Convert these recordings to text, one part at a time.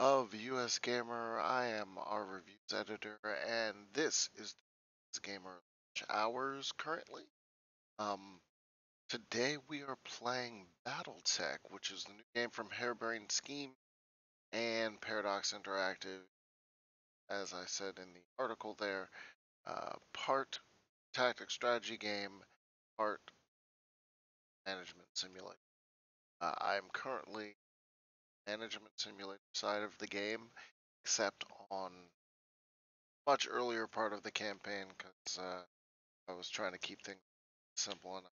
of USGamer. I am our reviews editor, and this is the Gamer Hours currently. Um, Today we are playing BattleTech, which is the new game from Harebrained Scheme and Paradox Interactive. As I said in the article there, part tactic strategy game, part management simulator. I am currently management simulator side of the game, except on much earlier part of the campaign because I was trying to keep things simple enough.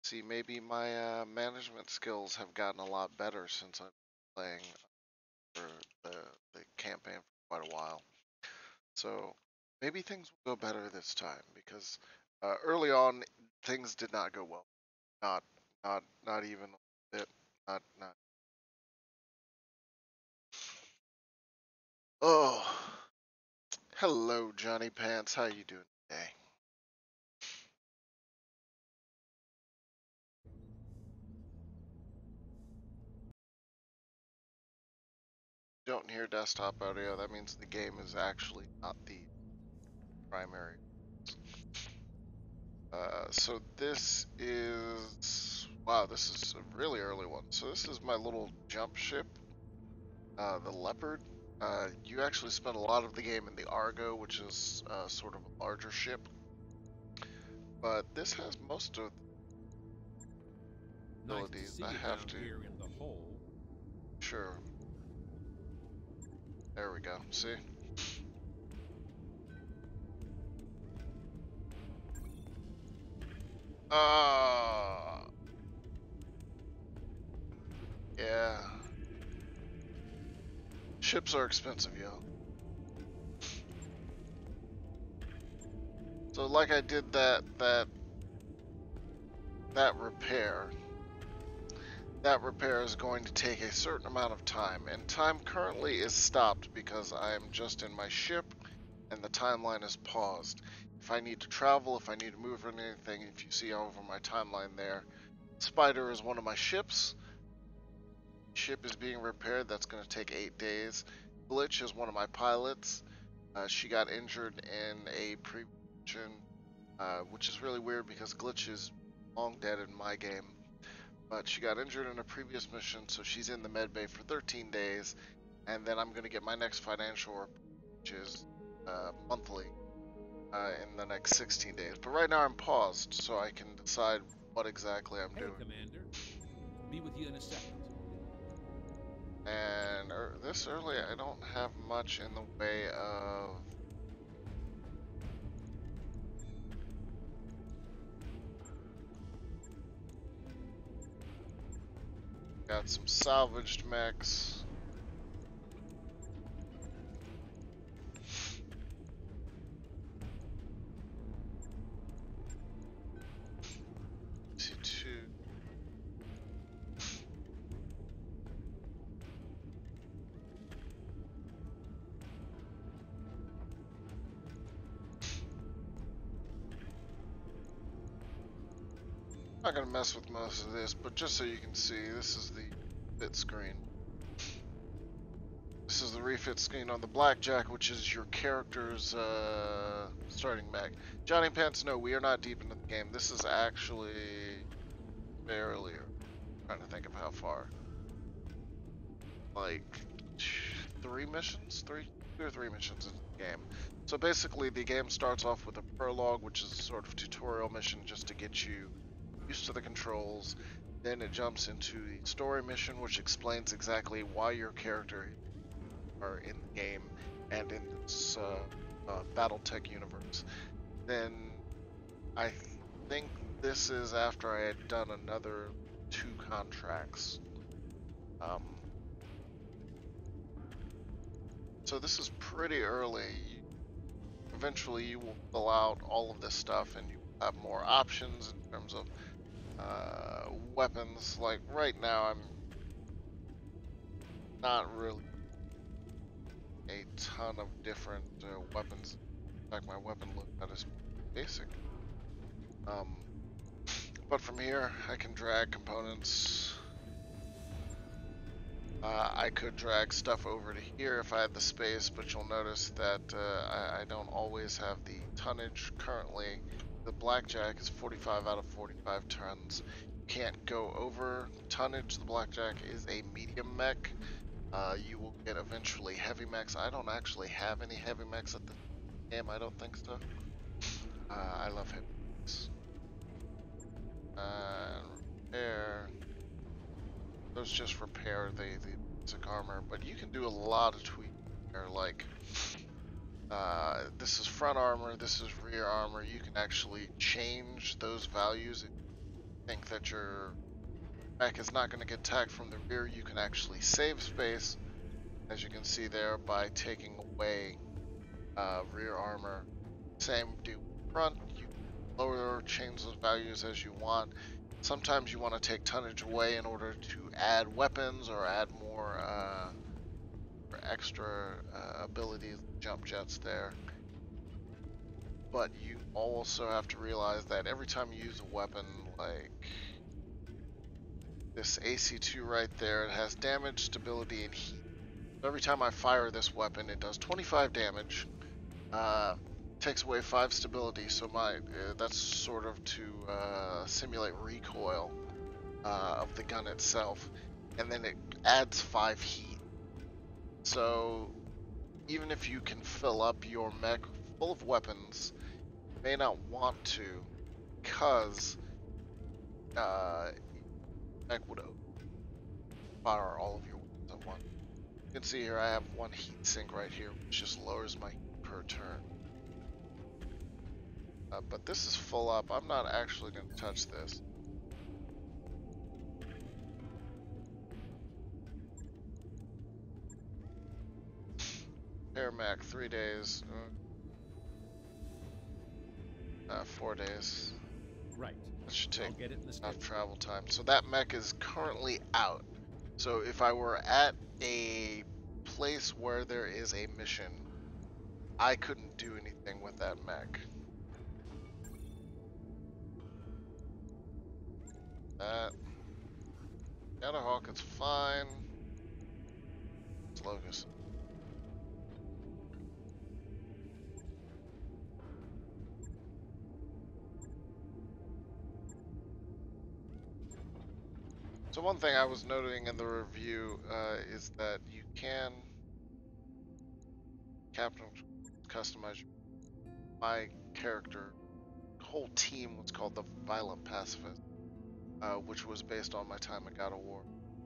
See, maybe my management skills have gotten a lot better since I've been playing for the campaign for quite a while. So maybe things will go better this time because early on things did not go well. Not not even a bit. Not. Oh, hello, Johnny Pants. How you doing today? Don't hear desktop audio. That means the game is actually not the primary. So this is, wow, this is a really early one. So this is my little jump ship, the Leopard. You actually spend a lot of the game in the Argo, which is sort of a larger ship. But this has most of the abilities. Nice to see I you have down to, here in the hole. sure. There we go. See? Ah, yeah. Ships are expensive, yo. So like I did that repair. That repair is going to take a certain amount of time, and time currently is stopped because I am just in my ship and the timeline is paused. If I need to travel, if I need to move or anything, if you see over my timeline there, Spider is one of my ships. Ship is being repaired, that's going to take 8 days. Glitch is one of my pilots. She got injured in a pre-mission, which is really weird because Glitch is long dead in my game. But she got injured in a previous mission, so she's in the med bay for 13 days, and then I'm going to get my next financial report, which is monthly, in the next 16 days. But right now I'm paused, so I can decide what exactly I'm doing. Commander. Be with you in a second. And this early, I don't have much in the way of... Got some salvaged mechs. C2. Not gonna mess with most of this, but just so you can see, this is the fit screen. This is the refit screen on the Blackjack, which is your character's starting mech. Johnny Pants, no, we are not deep into the game. This is actually barely. Trying to think of how far. Like 3 missions, two or three missions in the game. So basically, the game starts off with a prologue, which is a sort of tutorial mission just to get you used to the controls. Then it jumps into the story mission, which explains exactly why your character are in the game and in this BattleTech universe. Then I think this is after I had done another 2 contracts. So this is pretty early. Eventually you will fill out all of this stuff and you have more options in terms of weapons. Like right now I'm not really a ton of different weapons. In fact, my weapon look that is basic. But from here, I can drag components. I could drag stuff over to here if I had the space, but you'll notice that I don't always have the tonnage currently. The Blackjack is 45 out of 45 tons. Can't go over tonnage. The Blackjack is a medium mech. You will get eventually heavy mechs. I don't actually have any heavy mechs at the game. I don't think so. I love heavy mechs. Repair. Those just repair the basic armor, but you can do a lot of tweaks there. Like, this is front armor, this is rear armor. You can actually change those values. If you think that your mech is not going to get attacked from the rear, you can actually save space, as you can see there, by taking away rear armor. Same do front. You lower or change those values as you want. Sometimes you want to take tonnage away in order to add weapons or add more extra abilities, jump jets there. But you also have to realize that every time you use a weapon, like this AC2 right there, it has damage, stability, and heat. So every time I fire this weapon, it does 25 damage. Takes away 5 stability, so that's sort of to simulate recoil of the gun itself, and then it adds 5 heat. So even if you can fill up your mech full of weapons, you may not want to, because mech would fire all of your weapons at once. You can see here I have one heat sink right here, which just lowers my heat per turn. But this is full up. I'm not actually going to touch this. Air Mac, 3 days. 4 days. Right. That should take I'll get it in the enough schedule. travel time. So that mech is currently out. So if I were at a place where there is a mission, I couldn't do anything with that mech. That Shadowhawk is fine. It's Locust. So one thing I was noting in the review is that you can captain customize my character. The whole team was called the Violent Pacifist, which was based on my time at God of War.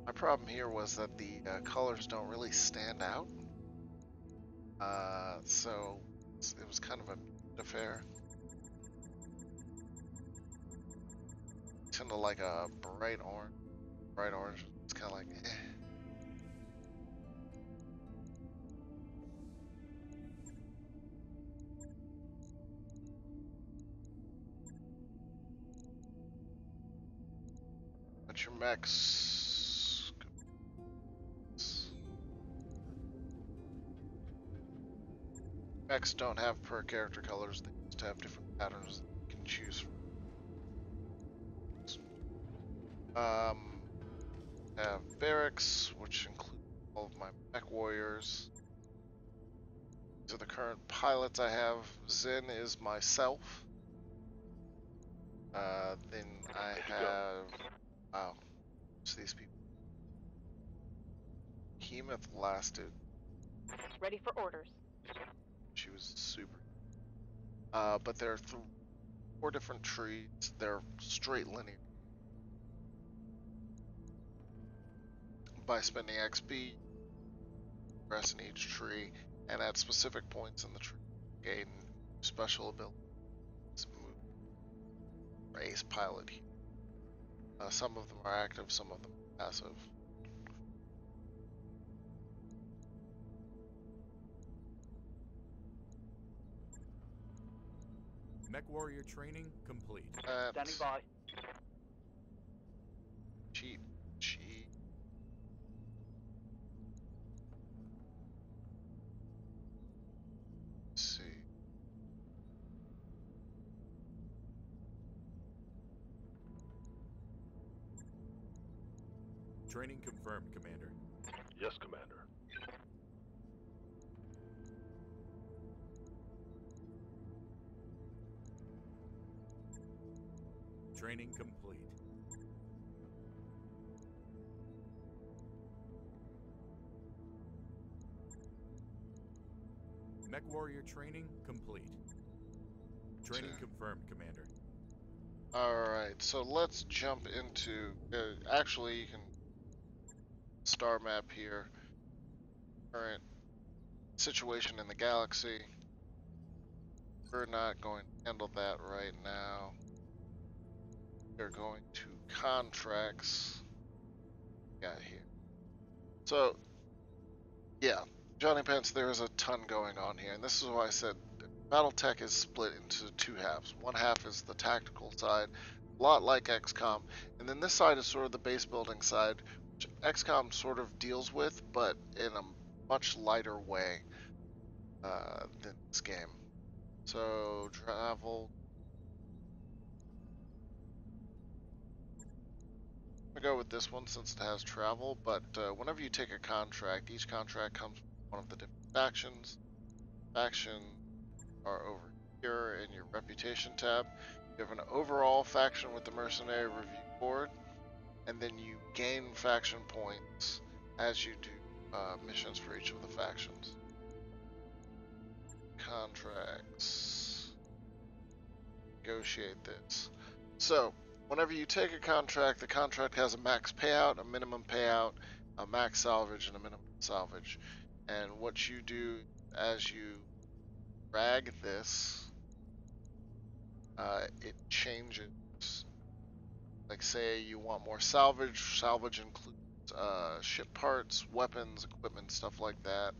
My problem here was that the colors don't really stand out, so it was kind of an affair. I tend to like a bright orange. Bright orange, it's kind of like, eh. But your mechs, don't have per character colors. They just have different patterns that you can choose from. Have barracks, which include all of my mech warriors. These are the current pilots I have. Zen is myself. Then I have, wow, so these people. Hemoth lasted. Ready for orders. She was super. But there are 4 different trees. They're straight linear. By spending XP, progress in each tree, and at specific points in the tree, gain special abilities. Move or ace pilot. Some of them are active, some of them are passive. Mech warrior training complete. Standing by. Cheat. Let's see. Training confirmed, Commander. Yes, Commander. Training complete. Mech Warrior training complete. Training Okay. confirmed, Commander. Alright, so let's jump into... actually, you can star map here. Current situation in the galaxy. We're not going to handle that right now. We're going to contracts. Got here. So, yeah, Johnny Pence, there is a ton going on here, and this is why I said BattleTech is split into two halves. One half is the tactical side, a lot like XCOM, and then this side is sort of the base building side, which XCOM sort of deals with, but in a much lighter way than this game. So, travel. I'm gonna go with this one since it has travel, but whenever you take a contract, each contract comes from one of the different factions. Factions are over here in your reputation tab. You have an overall faction with the mercenary review board, and then you gain faction points as you do missions for each of the factions. Contracts. Negotiate this. So, whenever you take a contract, the contract has a max payout, a minimum payout, a max salvage, and a minimum salvage. And what you do as you drag this, it changes. Like, say you want more salvage. Salvage includes ship parts, weapons, equipment, stuff like that.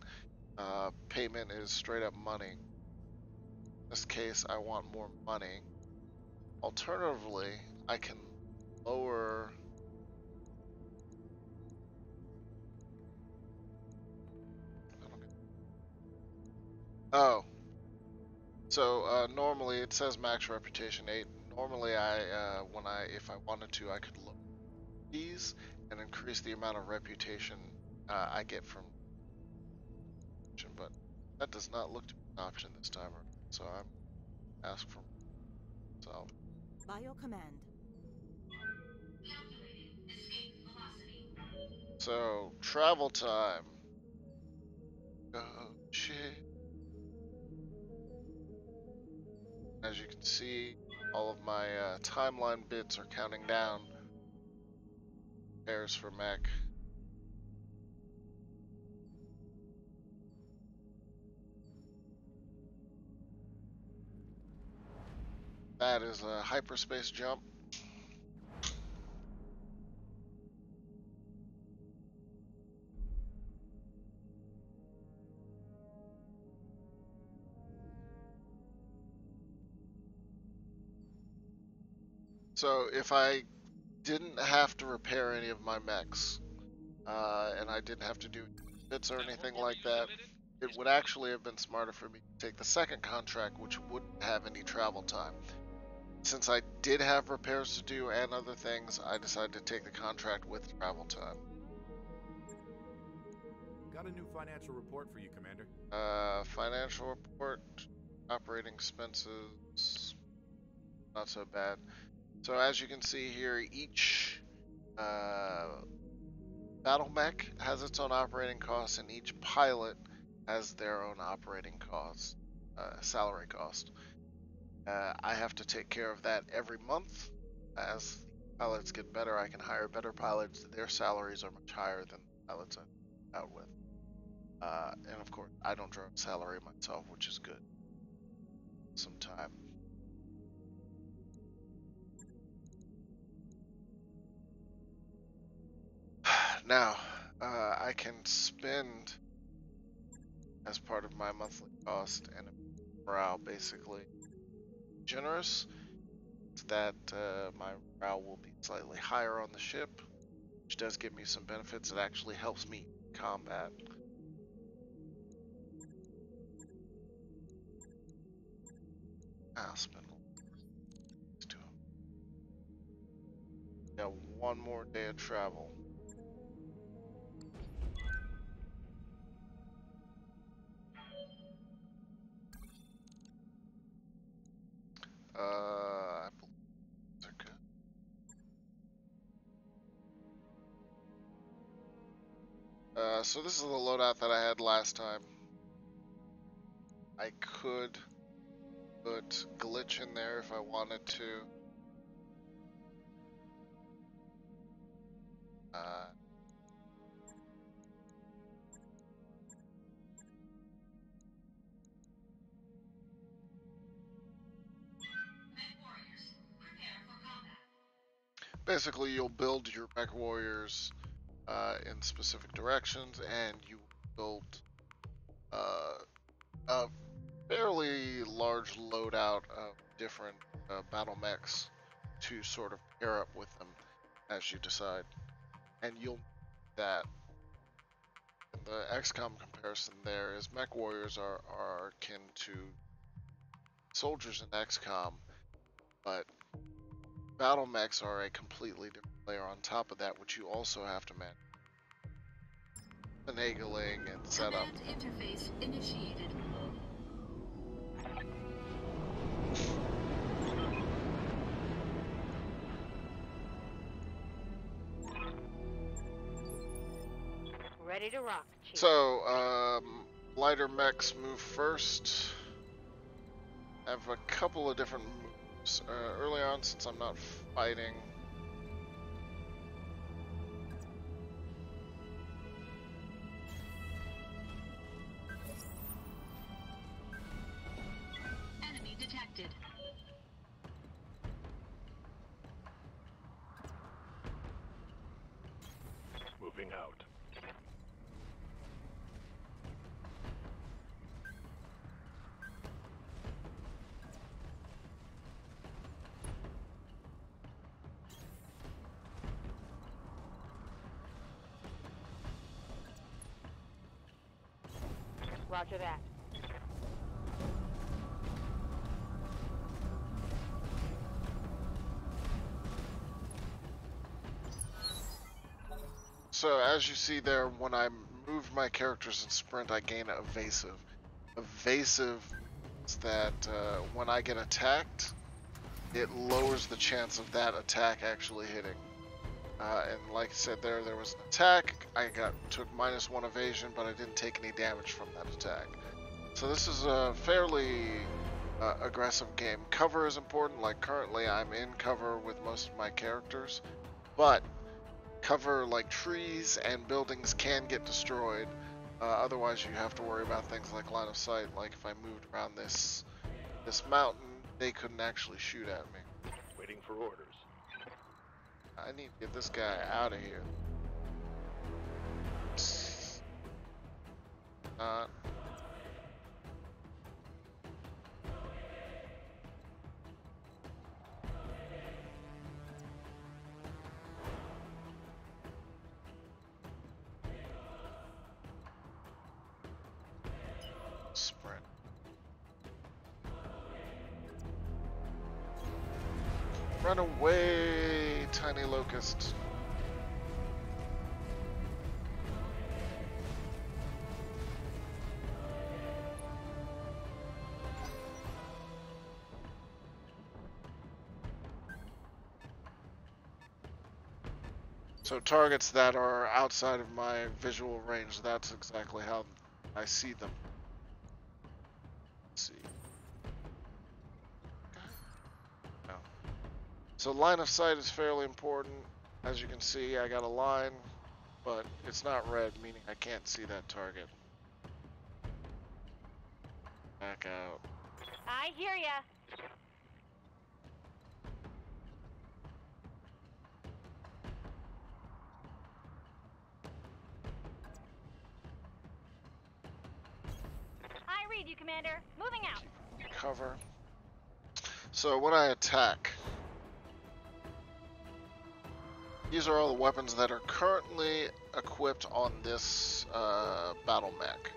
Payment is straight up money. In this case, I want more money. Alternatively, I can lower. Oh, so normally it says max reputation 8. Normally, if I wanted to, I could lower these and increase the amount of reputation I get from. But that does not look to be an option this time around. So I'm ask for salvage. By your command. So travel time. Oh shit. As you can see, all of my timeline bits are counting down. Pairs for mech. That is a hyperspace jump. So if I didn't have to repair any of my mechs, and I didn't have to do bits or anything like that, it would actually have been smarter for me to take the second contract, which wouldn't have any travel time. Since I did have repairs to do and other things, I decided to take the contract with travel time. Got a new financial report for you, Commander. Financial report, operating expenses, not so bad. So as you can see here, each battle mech has its own operating costs, and each pilot has their own operating costs, salary cost. I have to take care of that every month. As pilots get better, I can hire better pilots. Their salaries are much higher than the pilots I'm out with. And of course, I don't draw a salary myself, which is good. Some time. Now, I can spend as part of my monthly cost and morale basically generous. That my morale will be slightly higher on the ship, which does give me some benefits. It actually helps me in combat. I'll spend to got one more day of travel. So this is the loadout that I had last time. I could put glitch in there if I wanted to. Uh, Basically, you'll build your mech warriors in specific directions, and you build a fairly large loadout of different battle mechs to sort of pair up with them as you decide. And you'll that in the XCOM comparison there is mech warriors are akin to soldiers in XCOM, but battle mechs are a completely different layer on top of that, which you also have to manage. Finagling and setup. Interface initiated. Ready to rock, Chief. So, lighter mechs move first. I have a couple of different moves. Early on, since I'm not fighting, Enemy detected. Moving out. Roger that. so as you see there, when I move my characters in sprint, I gain evasive. Evasive means that when I get attacked, it lowers the chance of that attack actually hitting. And like I said, there was an attack. I took -1 evasion, but I didn't take any damage from that attack. So this is a fairly aggressive game. Cover is important. Like currently, I'm in cover with most of my characters, but cover like trees and buildings can get destroyed. Otherwise, you have to worry about things like line of sight. Like if I moved around this mountain, they couldn't actually shoot at me. Waiting for orders. I need to get this guy out of here. Not. Sprint. Run away, tiny locust. So targets that are outside of my visual range, that's exactly how I see them. Let's see. No. So line of sight is fairly important. As you can see, I got a line, but it's not red, meaning I can't see that target. Back out. I hear ya. I read you, Commander. Moving out. Cover. So when I attack, these are all the weapons that are currently equipped on this battle mech.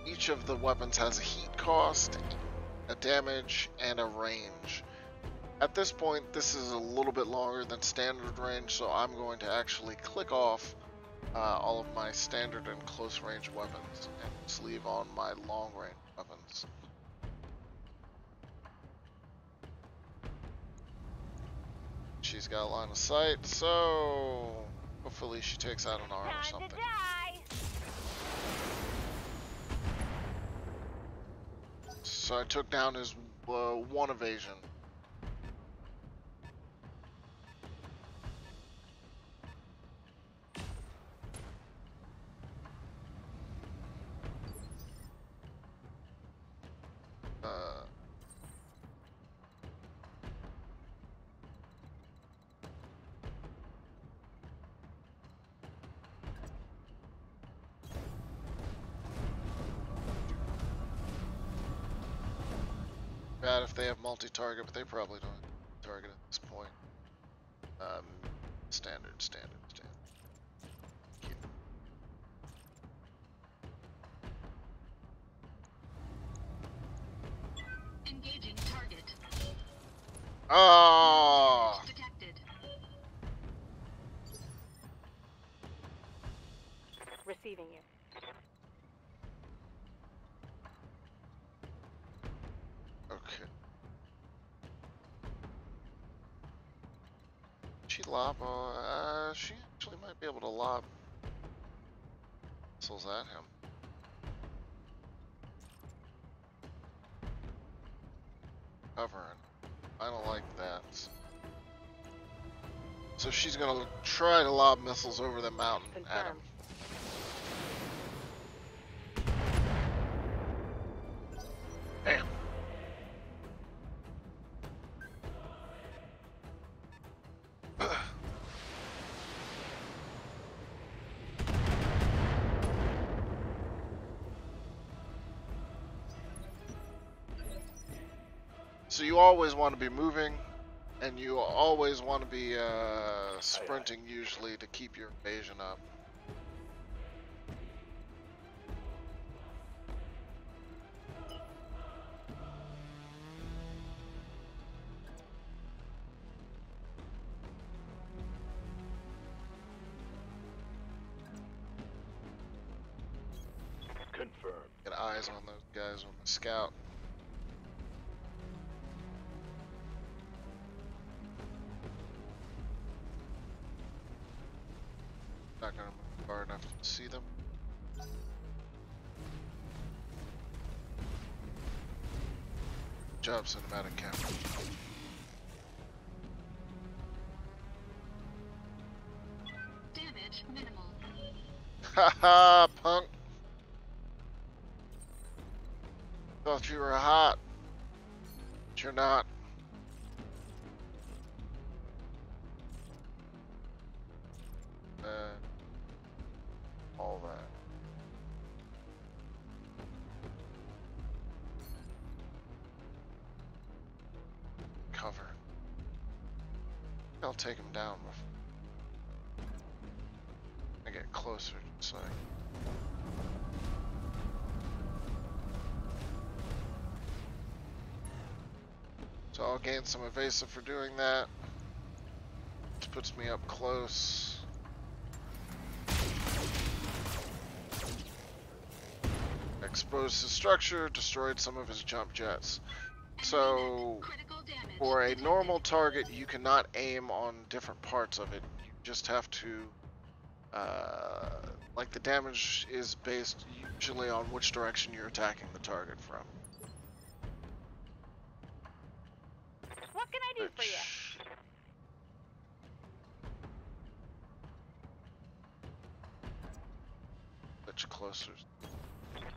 Each of the weapons has a heat cost, a damage, and a range. At this point, this is a little bit longer than standard range, so I'm going to actually click off all of my standard and close range weapons and just leave on my long range weapons. She's got a line of sight, so Hopefully she takes out an arm or Time to something. die. So I took down his one evasion. Bad if they have multi-target, but they probably don't have target at this point. Standard. Cute. Engaging target. Oh! Damage detected. Receiving you. Okay. She lob? She actually might be able to lob missiles at him. Covering. I don't like that. So she's gonna try to lob missiles over the mountain at him. Confirmed. Damn. So you always want to be moving, and you always want to be sprinting usually to keep your evasion up. Confirmed. Get eyes on those guys with the scout. Not gonna move far enough to see them. Good job, cinematic camera. Damage minimal. Haha, punk. Thought you were hot. But you're not. All that. Cover. I'll take him down before I get closer, just like. So I'll gain some evasive for doing that. Which puts me up close. Exposed his structure, destroyed some of his jump jets. So, Critical damage for a detected. normal target, you cannot aim on different parts of it. You just have to, like the damage is based usually on which direction you're attacking the target from. What can I do for you? Which closer.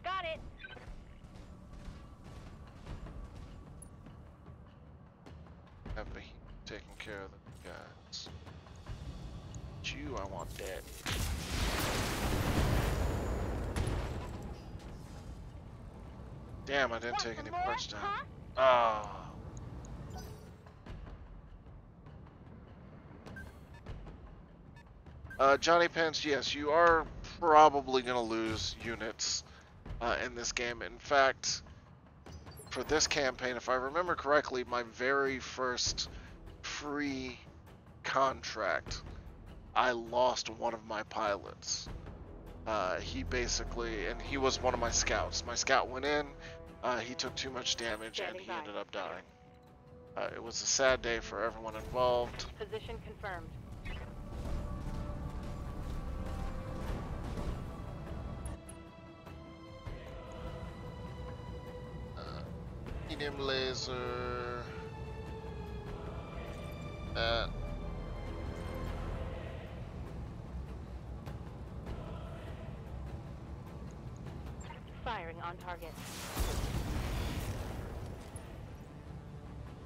Got it. Have Behemoth taking care of the guys. But you, I want dead. Damn, I didn't Want take some any more, parts down. huh? Ah. Johnny Pence, yes, you are probably going to lose units in this game. In fact, for this campaign, if I remember correctly, my very first free contract, I lost one of my pilots. He basically, and he was one of my scouts. My scout went in, he took too much damage, and Standing he by. ended up dying. It was a sad day for everyone involved. Position confirmed. medium laser. That. Firing on target.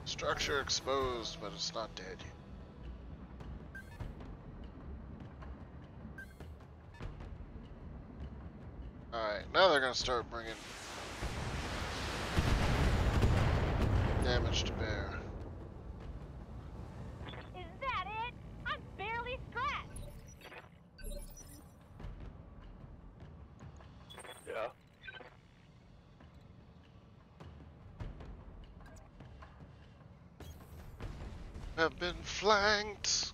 Structure exposed, but it's not dead yet. Alright, now they're gonna start bringing damage to bear. Is that it? I'm barely scratched. Yeah? Have been flanked.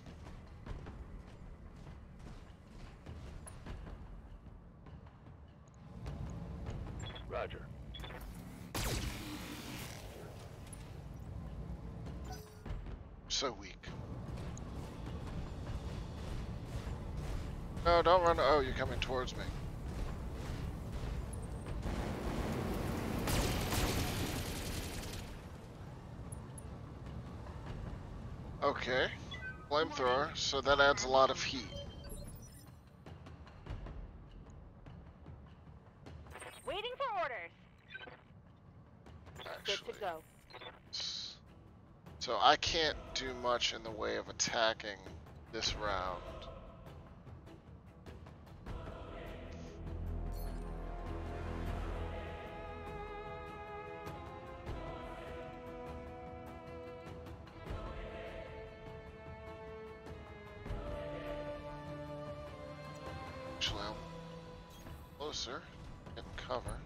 Roger. So weak. No, don't run. Oh, you're coming towards me. Okay. Flamethrower, so that adds a lot of heat. Waiting for orders. Good Actually. to go. So I can't do much in the way of attacking this round. Actually, I'm closer. Get cover.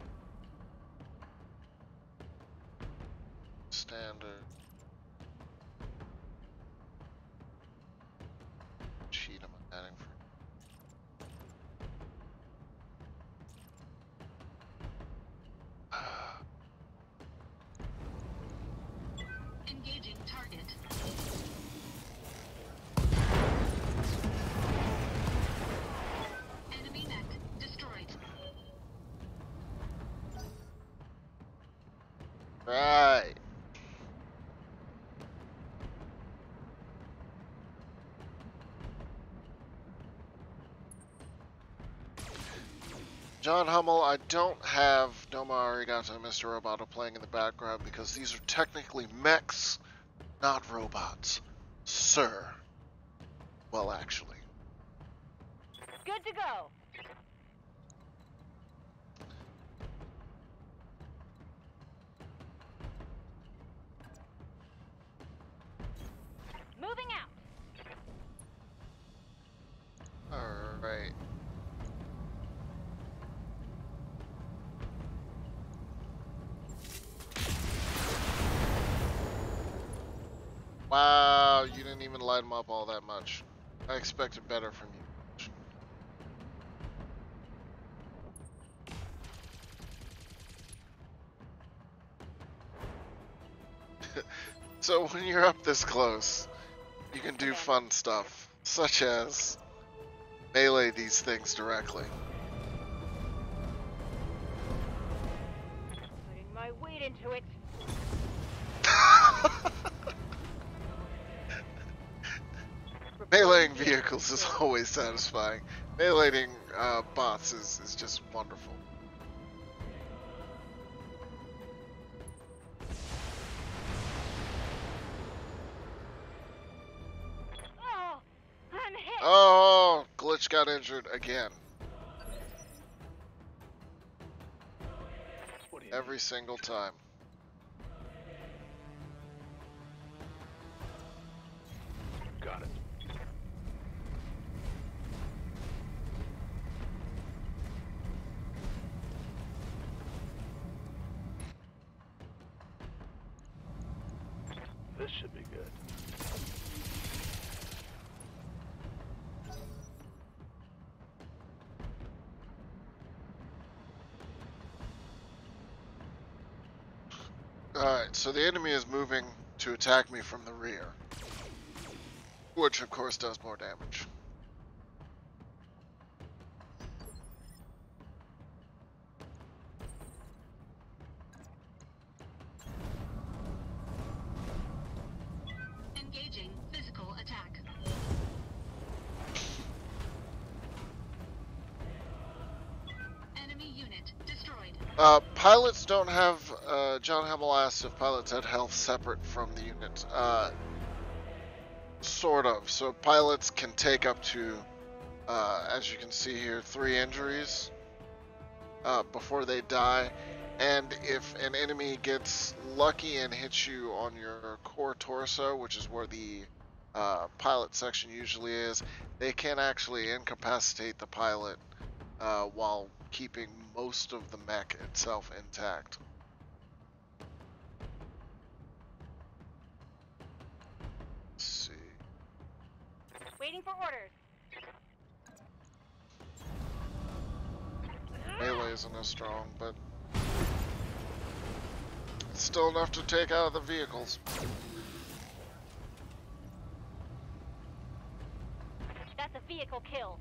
Standard. Cheat am I adding for? Engaging target. Enemy mech destroyed. Right. John Hummel, I don't have Noma Arigato and Mr. Roboto playing in the background because these are technically mechs, not robots. Sir. Well, actually. Good to go. Moving out. Alright. Wow, you didn't even light them up all that much. I expected better from you. So when you're up this close, you can do fun stuff, such as melee these things directly. Putting my weight into it. Meleeing vehicles is always satisfying. Meleeing bots is just wonderful. Oh, I'm hit. Oh, Glitch got injured again. What do you Every single time. need? Got it. This should be good. Alright, so the enemy is moving to attack me from the rear. Which, of course, does more damage. Engaging physical attack. Enemy unit destroyed. Pilots don't have, John Hamill asked if pilots had health separate from the unit. Sort of. So pilots can take up to, as you can see here, 3 injuries before they die. And if an enemy gets lucky and hits you on your core torso, which is where the pilot section usually is, they can actually incapacitate the pilot while keeping most of the mech itself intact. Let's see. Waiting for orders. Melee isn't as strong, but it's still enough to take out the vehicles. That's a vehicle kill.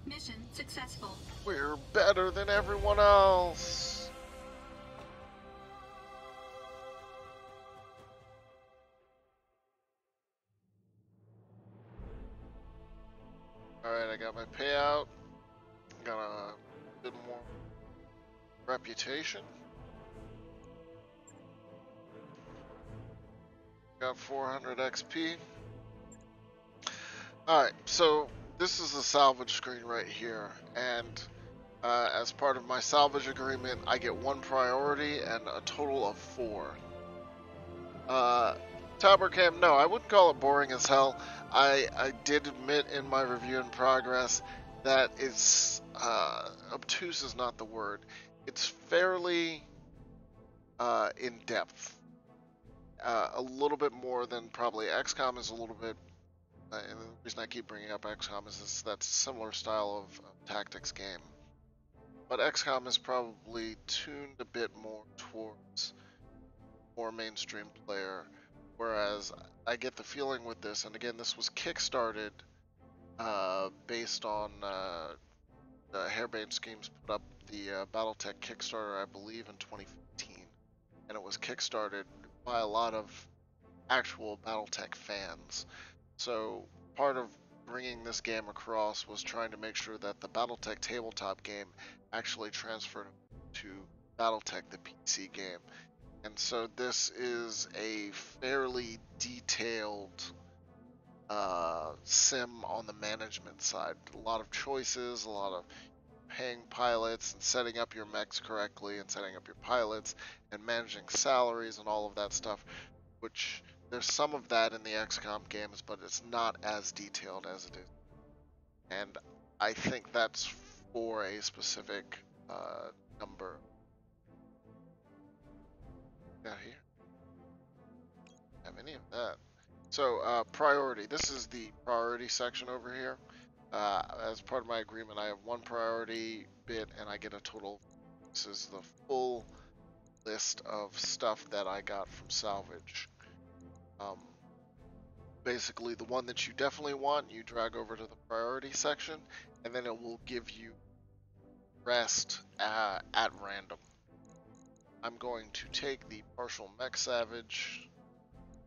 Mission successful. We're better than everyone else. Alright, I got my payout. Got a bit more reputation. Got 400 XP. Alright, so this is the salvage screen right here, and as part of my salvage agreement, I get 1 priority and a total of 4. Tower Cam, no, I wouldn't call it boring as hell. I did admit in my review in progress that it's, obtuse is not the word. It's fairly in-depth. A little bit more than probably XCOM is a little bit, and the reason I keep bringing up XCOM is that's a similar style of tactics game. But XCOM is probably tuned a bit more towards more mainstream player, whereas I get the feeling with this, and again, this was kickstarted based on Harebrained Schemes put up the BattleTech Kickstarter, I believe, in 2015, and it was kickstarted by a lot of actual BattleTech fans. So part of bringing this game across was trying to make sure that the BattleTech tabletop game actually transferred to BattleTech, the PC game. And so this is a fairly detailed sim on the management side. A lot of choices, a lot of paying pilots and setting up your mechs correctly and setting up your pilots and managing salaries and all of that stuff, which there's some of that in the XCOM games, but it's not as detailed as it is. And I think that's for a specific number. Got here. Have any of that. So priority. This is the priority section over here. As part of my agreement, I have 1 priority bit, and I get a total. This is the full list of stuff that I got from salvage. Basically, the one that you definitely want, you drag over to the priority section, and then it will give you rest at random. I'm going to take the partial mech salvage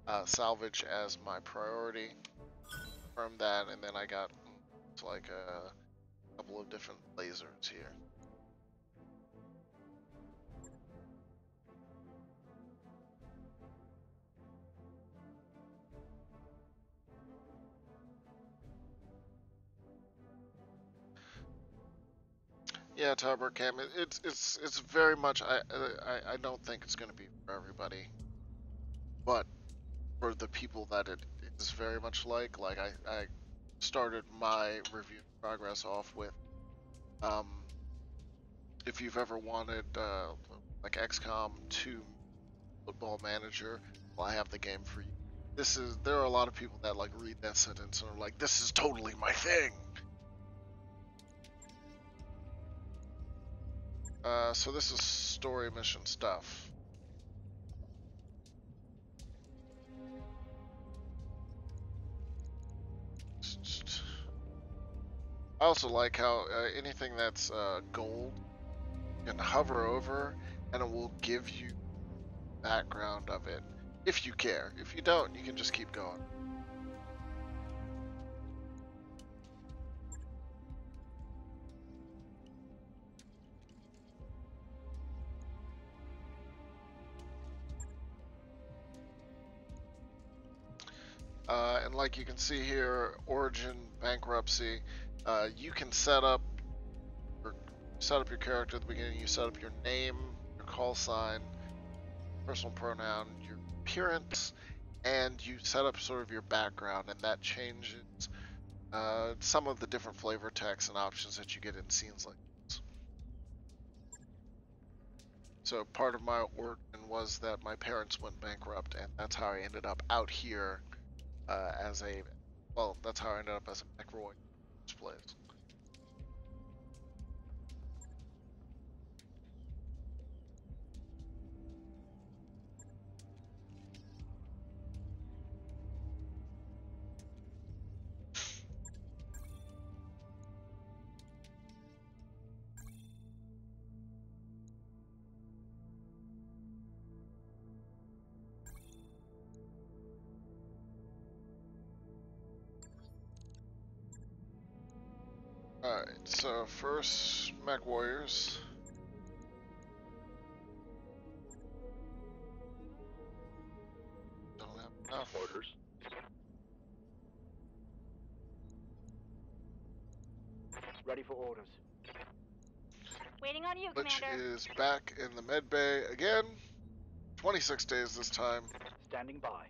as my priority from that, and then I got like a couple of different lasers here. Yeah, Tower Cam, it's very much. I don't think it's going to be for everybody, but for the people that it is very much like I started my review progress off with, if you've ever wanted like XCOM 2 Football Manager, well, I have the game for you. There are a lot of people that like read that sentence and are like, this is totally my thing. So this is story mission stuff. I also like how anything that's gold, you can hover over and it will give you background of it, if you care. If you don't, you can just keep going. And like you can see here, origin, bankruptcy, you can set up your character at the beginning. You set up your name, your call sign, personal pronoun, your appearance, and you set up sort of your background, and that changes some of the different flavor text and options that you get in scenes like this. So part of my origin was that my parents went bankrupt, and that's how I ended up out here that's how I ended up as a McRoy in the first place. Alright, so first, Mech Warriors. Don't have enough. Orders. Ready for orders. Waiting on you, Glitch Commander. is back in the med bay again. 26 days this time. Standing by.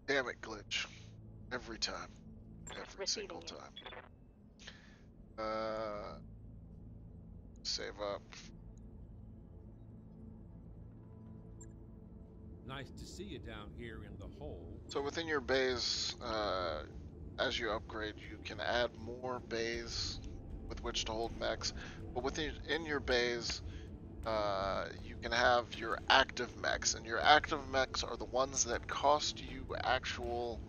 Damn it, Glitch. Every time. Every Receiving single you. time. Save up. Nice to see you down here in the hole. So within your bays, as you upgrade, you can add more bays with which to hold mechs. But in your bays, you can have your active mechs, and your active mechs are the ones that cost you actual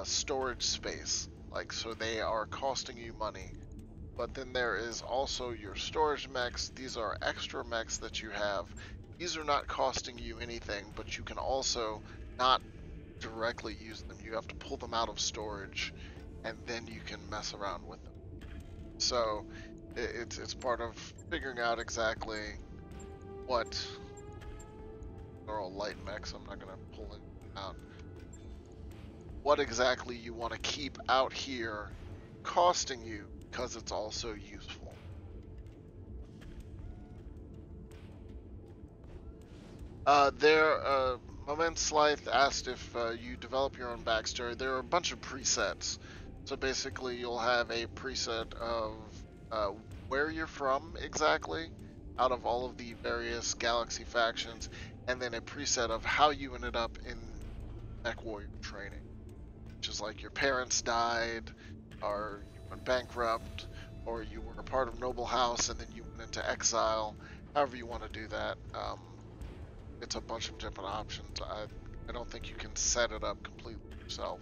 storage space. Like, so they are costing you money. But then there is also your storage mechs. These are extra mechs that you have. These are not costing you anything, but you can also not directly use them. You have to pull them out of storage, and then you can mess around with them. So it's part of figuring out exactly what. They're all light mechs. I'm not gonna pull it out. What exactly you want to keep out here, costing you, because it's also useful. Moment Slythe asked if you develop your own backstory. There are a bunch of presets. So basically, you'll have a preset of where you're from exactly, out of all of the various galaxy factions, and then a preset of how you ended up in Mech Warrior training, which is like your parents died, or you went bankrupt, or you were a part of Noble House and then you went into exile. However you want to do that. It's a bunch of different options. I don't think you can set it up completely yourself.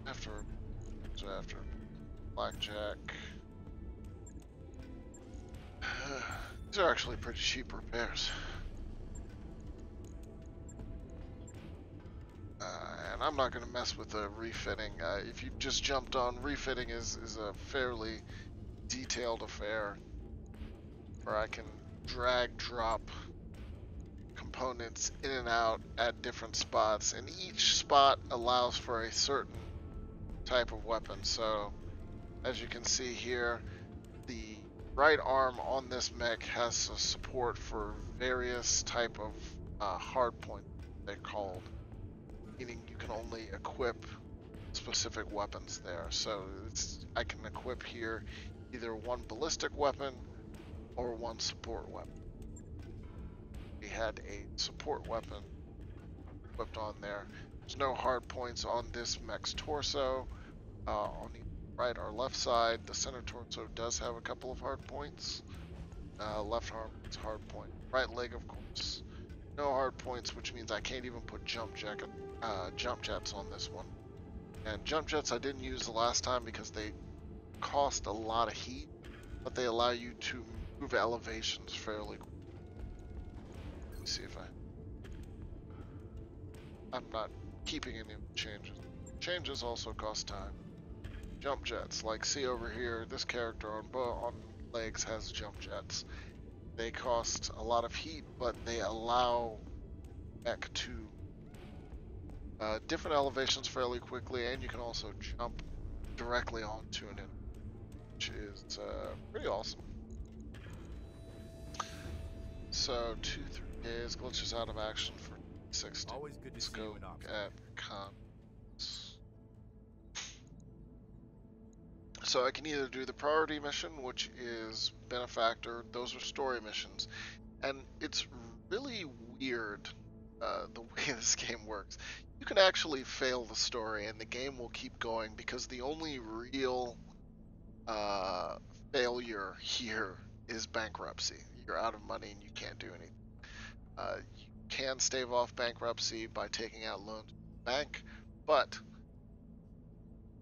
After Blackjack. These are actually pretty cheap repairs. And I'm not going to mess with the refitting. If you just jumped on, refitting is a fairly detailed affair, where I can drag drop components in and out at different spots, and each spot allows for a certain type of weapon. So as you can see here, the right arm on this mech has a support for various type of hard point, they're called, meaning you can only equip specific weapons there. So I can equip here either one ballistic weapon or one support weapon. We had a support weapon equipped on there. There's no hard points on this mech's torso. On the right or left side, the center torso does have a couple of hard points. Left arm is hard point. Right leg, of course, no hard points, which means I can't even put jump jets on this one. And jump jets I didn't use the last time because they cost a lot of heat, but they allow you to move elevations fairly quickly. Let me see if I'm not keeping any of the changes. Changes also cost time. Jump jets, like see over here, this character on legs has jump jets. They cost a lot of heat, but they allow mech to different elevations fairly quickly, and you can also jump directly onto an enemy, which is pretty awesome. So 2-3 days, glitches out of action for 60. Always good to Let's see go you in ops. at cons. So I can either do the priority mission, which is benefactor. Those are story missions, and it's really weird the way this game works. You can actually fail the story, and the game will keep going because the only real failure here is bankruptcy. You're out of money and you can't do anything. You can stave off bankruptcy by taking out loans from the bank, but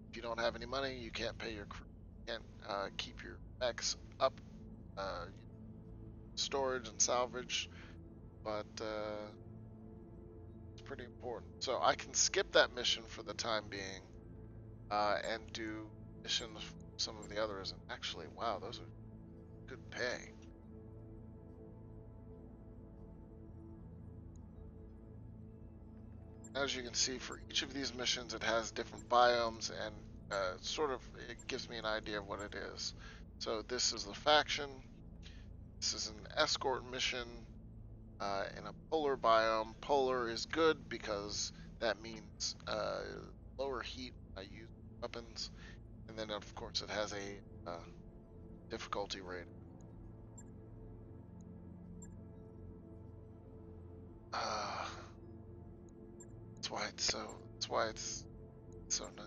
if you don't have any money, you can't pay your crew, you can't keep your mechs up, storage and salvage, but it's pretty important. So I can skip that mission for the time being and do missions for some of the others. And actually, wow, those are good pay. As you can see, for each of these missions, it has different biomes, and it gives me an idea of what it is. So this is the faction. This is an escort mission in a polar biome. Polar is good because that means lower heat when I use weapons, and then of course it has a difficulty rate. That's why it's so. That's why it's so nice.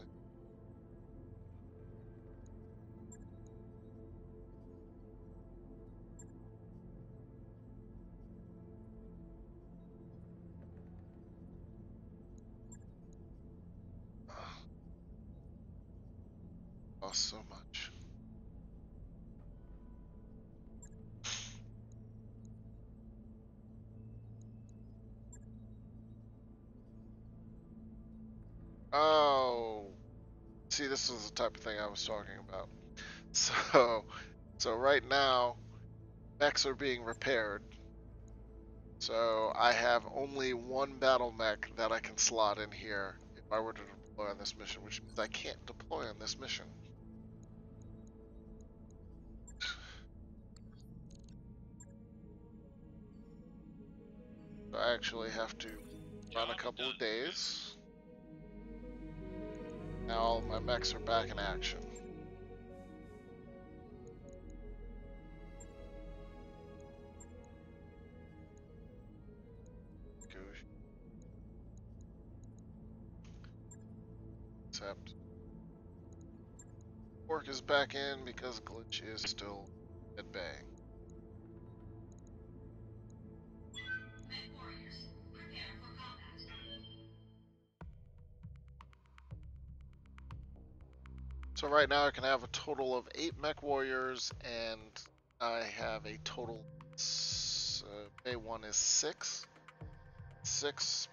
Costs so much. Oh, see, this is the type of thing I was talking about. So right now, mechs are being repaired. So I have only one battle mech that I can slot in here if I were to deploy on this mission, which means I can't deploy on this mission. So I actually have to run a couple of days. Now all of my mechs are back in action. Except work is back in because glitch is still at bay. Warriors, prepare for combat. So right now I can have a total of 8 mech warriors, and I have a total, bay 1 is 6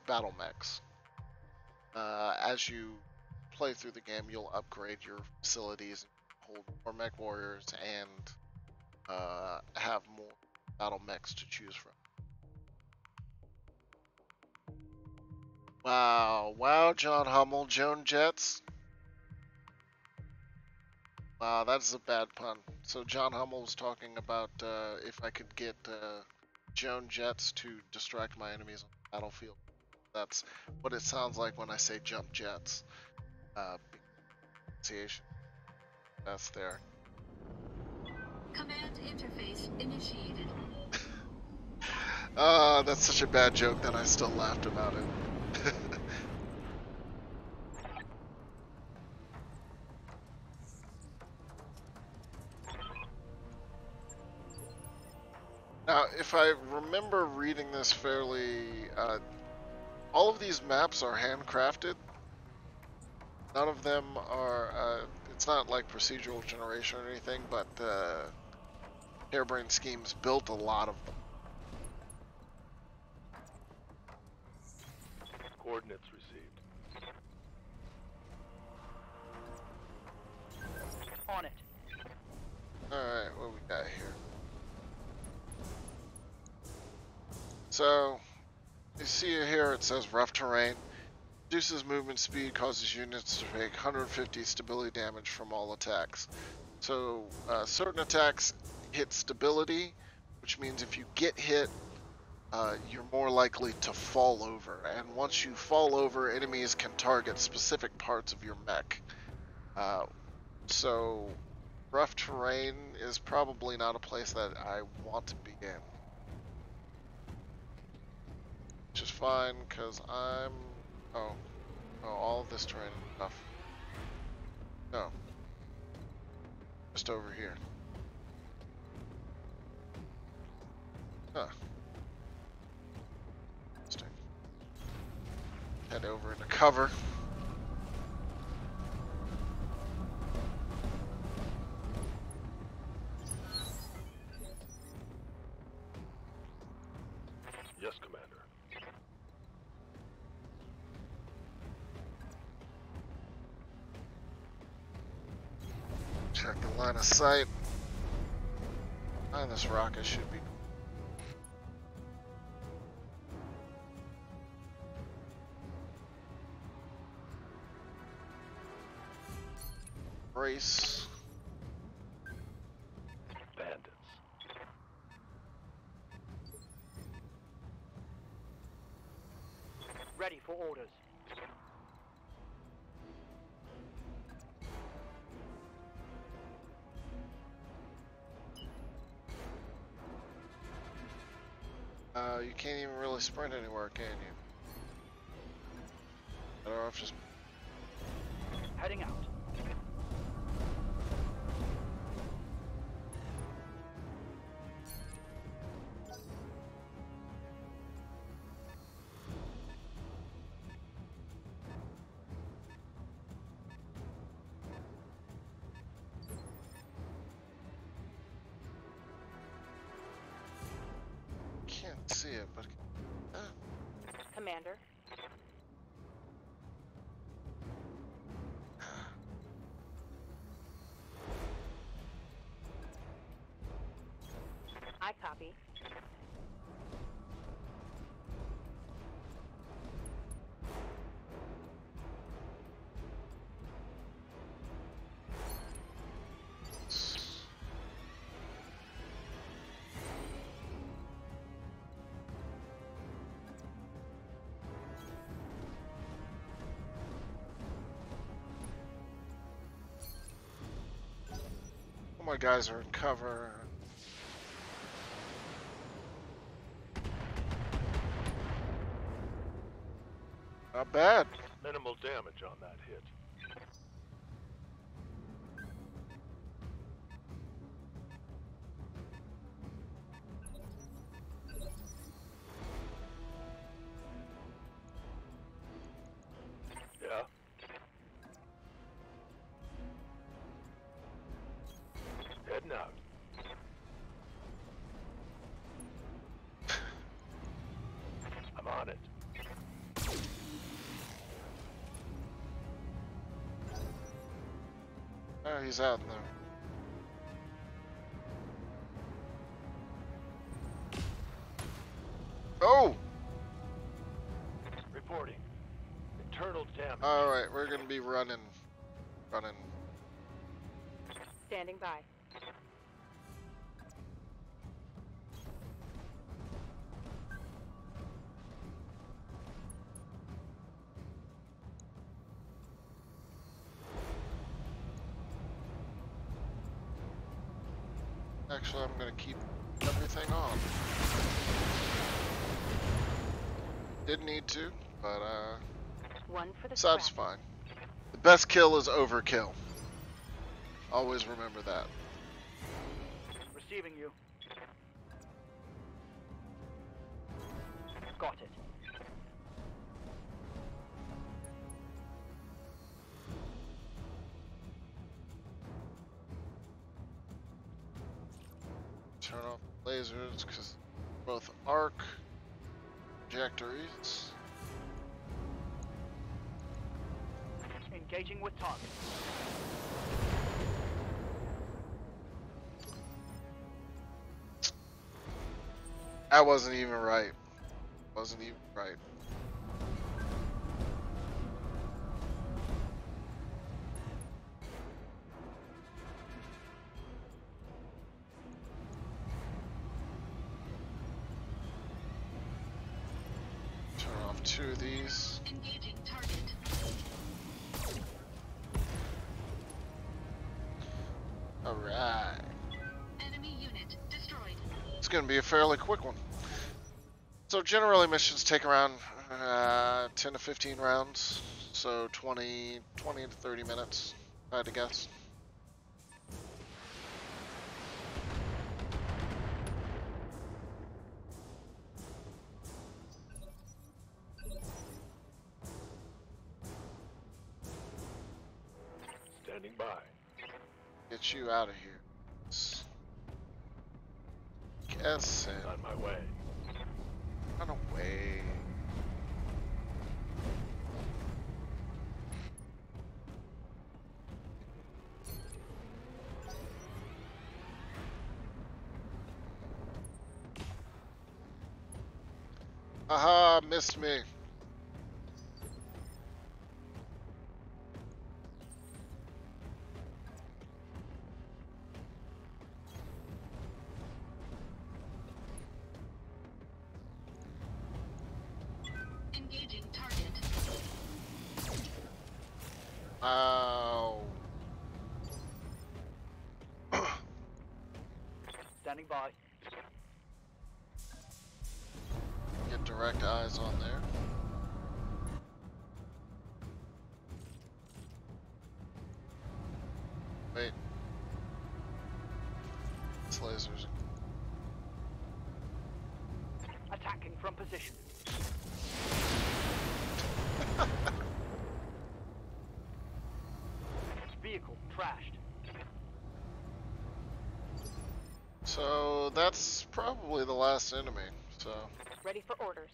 battle mechs. As you play through the game, you'll upgrade your facilities, hold more mech warriors, and have more battle mechs to choose from. Wow, John Hummel, Joan Jets. Wow, that's a bad pun. So John Hummel was talking about if I could get Joan Jets to distract my enemies on the battlefield. That's what it sounds like when I say jump jets. Pronunciation. That's there. Command interface initiated. That's such a bad joke that I still laughed about it. Now, if I remember reading this fairly, all of these maps are handcrafted. None of them are, it's not like procedural generation or anything, but Harebrained Schemes built a lot of them. Coordinates received. On it. Alright, what we got here? So, you see here it says rough terrain. Reduces movement speed, causes units to take 150 stability damage from all attacks. So, certain attacks hit stability, which means if you get hit, you're more likely to fall over. And once you fall over, enemies can target specific parts of your mech. So, rough terrain is probably not a place that I want to be in. Which is fine, because I'm... Oh, all of this terrain is enough. No. Just over here. Huh. Interesting. Head over into cover. Yes, Commander. Check the line of sight. This rocket should be. Brace. Bandits. Ready for orders. You can't even really sprint anywhere, can you? I don't know if just. Heading out. Can't see it, but. Commander. I copy. All my guys are in cover. Not bad. Minimal damage on that hit. Yeah. Heading out. I'm on it. Oh, he's out now. Oh! Reporting. Internal damage. Alright, we're gonna be running. Standing by. Actually, I'm gonna keep everything on. Didn't need to, but One for the that's scrap. fine. The best kill is overkill. Always remember that. Receiving you. Got it. turn off lasers because both arc trajectories. Engaging with target. That wasn't even right. Wasn't even right. Turn off 2 of these. Engaging target. Alright. Enemy unit destroyed. It's going to be a fairly quick one. So generally missions take around 10 to 15 rounds. So 20 to 30 minutes, if I had to guess. Standing by. Get you out of here. Guessing. On my way. Run away. Aha, missed me. Engaging target. Ow. Standing by. Get direct eyes on there. Wait. It's lasers. Attacking from position. Vehicle trashed. So that's probably the last enemy. So Ready for orders.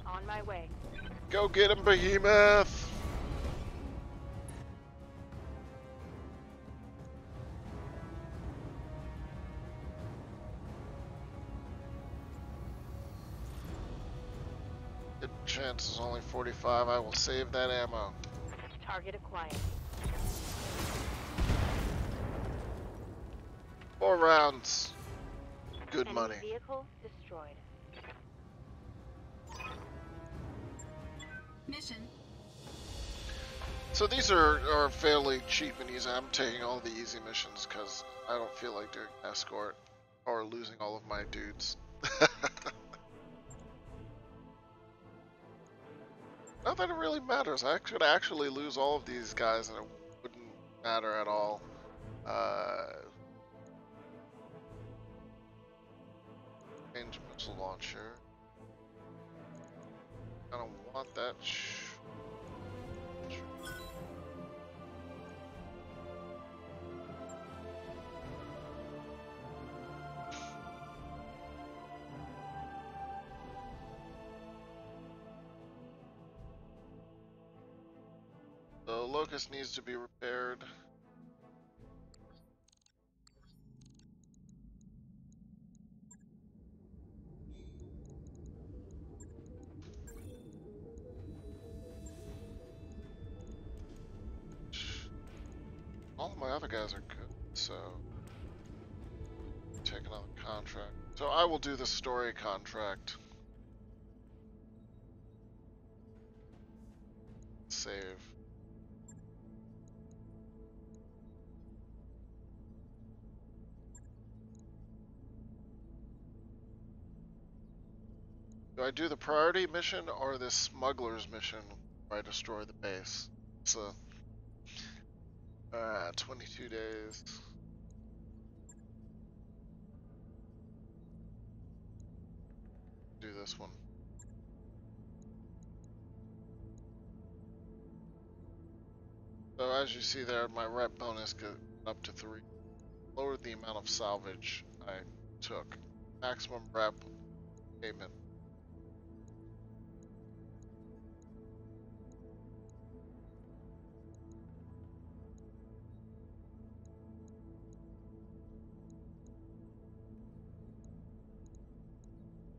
On my way. go get him, Behemoth. Good chance is only 45. I will save that ammo. Target acquired. 4 rounds. Good Enemy money. vehicle destroyed. Mission. So these are fairly cheap and easy. I'm taking all the easy missions because I don't feel like doing escort or losing all of my dudes. Not that it really matters. I could actually lose all of these guys and it wouldn't matter at all. Range missile launcher. I don't want that. The Locust needs to be repaired. All of my other guys are good, so take another contract. So I will do the story contract. Save. Do I do the priority mission or the smuggler's mission where I destroy the base? So, 22 days. Do this one. So as you see there, my rep bonus got up to 3. Lowered the amount of salvage I took. Maximum rep payment.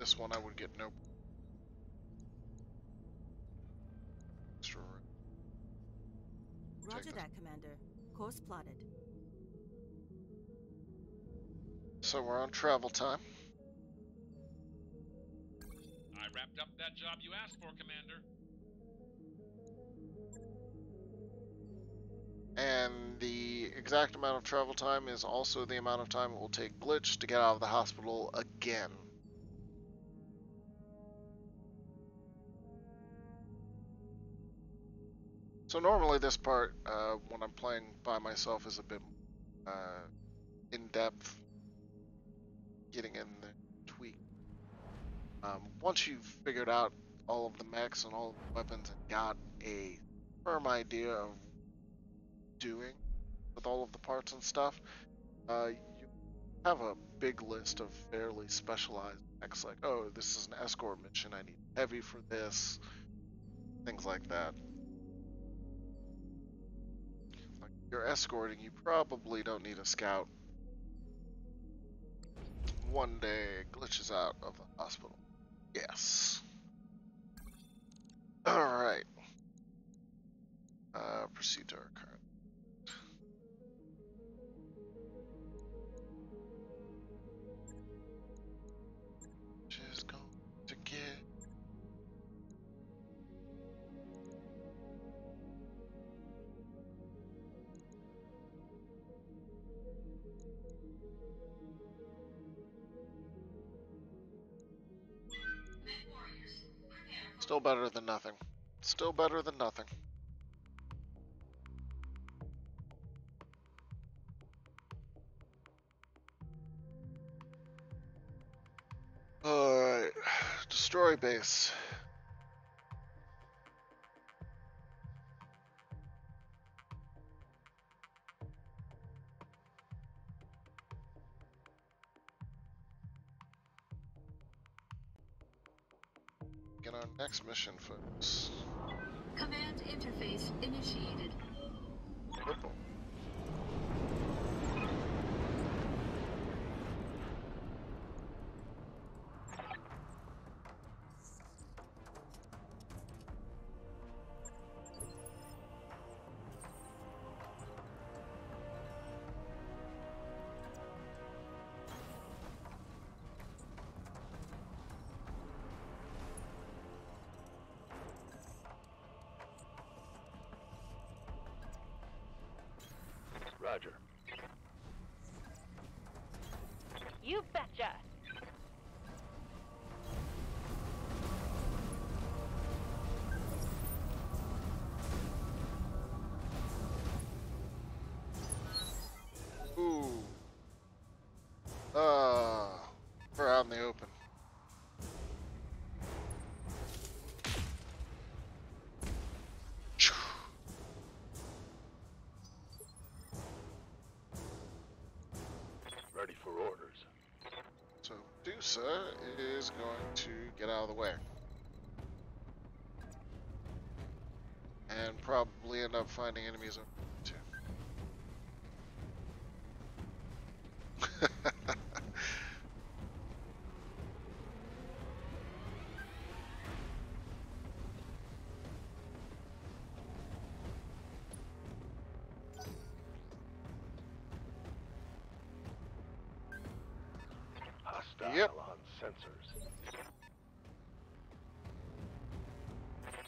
This one I would get no extra rep. Roger Take that, Commander. Course plotted. So we're on travel time. I wrapped up that job you asked for, Commander. And the exact amount of travel time is also the amount of time it will take Glitch to get out of the hospital again. So normally this part, when I'm playing by myself, is a bit in-depth, getting in the tweak. Once you've figured out all of the mechs and all of the weapons and got a firm idea of doing with all of the parts and stuff, you have a big list of fairly specialized mechs, like, oh, this is an escort mission, I need heavy for this, things like that. Like, if you're escorting, you probably don't need a scout. One day, Glitches out of the hospital. Yes. Alright. Proceed to our current. Just going to get. Still better than nothing. Still better than nothing. Alright. Destroy base. Get our next mission, folks. Command interface initiated. Purple. Roger. You betcha. Ooh. We're out in the open. Ready for orders. So Medusa is going to get out of the way. And probably end up finding enemies over there too. Hostile Yep. on sensors.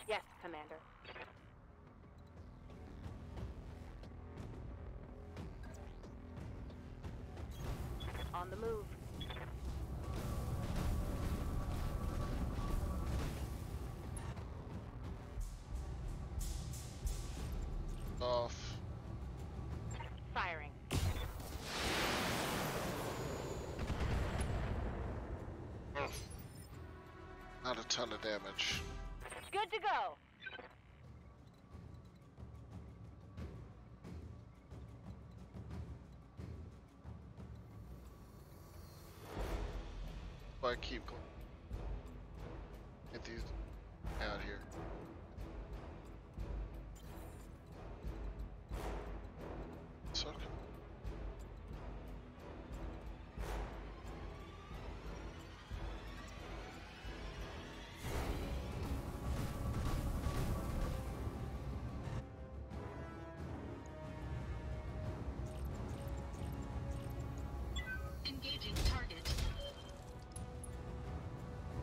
Yes, Commander. On the move. Off. Firing. Not a ton of damage. Good to go. I keep going? Get these out here. So Engaging target.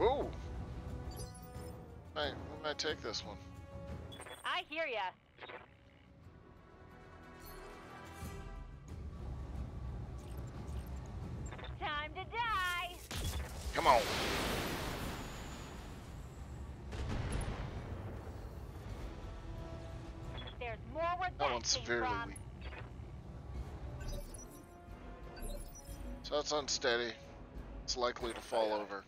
ooh. We might take this one. I hear ya. Time to die. Come on. There's more where That that one's came severely from. weak. So that's unsteady. It's likely to fall over.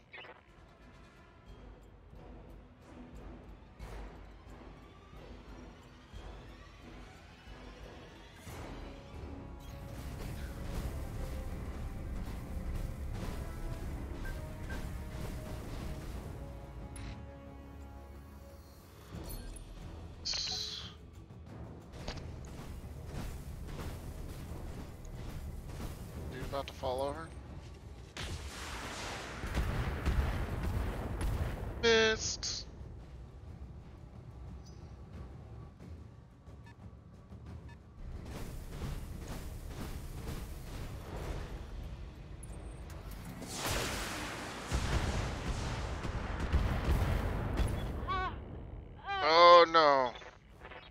Dude about to fall over. Missed. Ah, Oh no.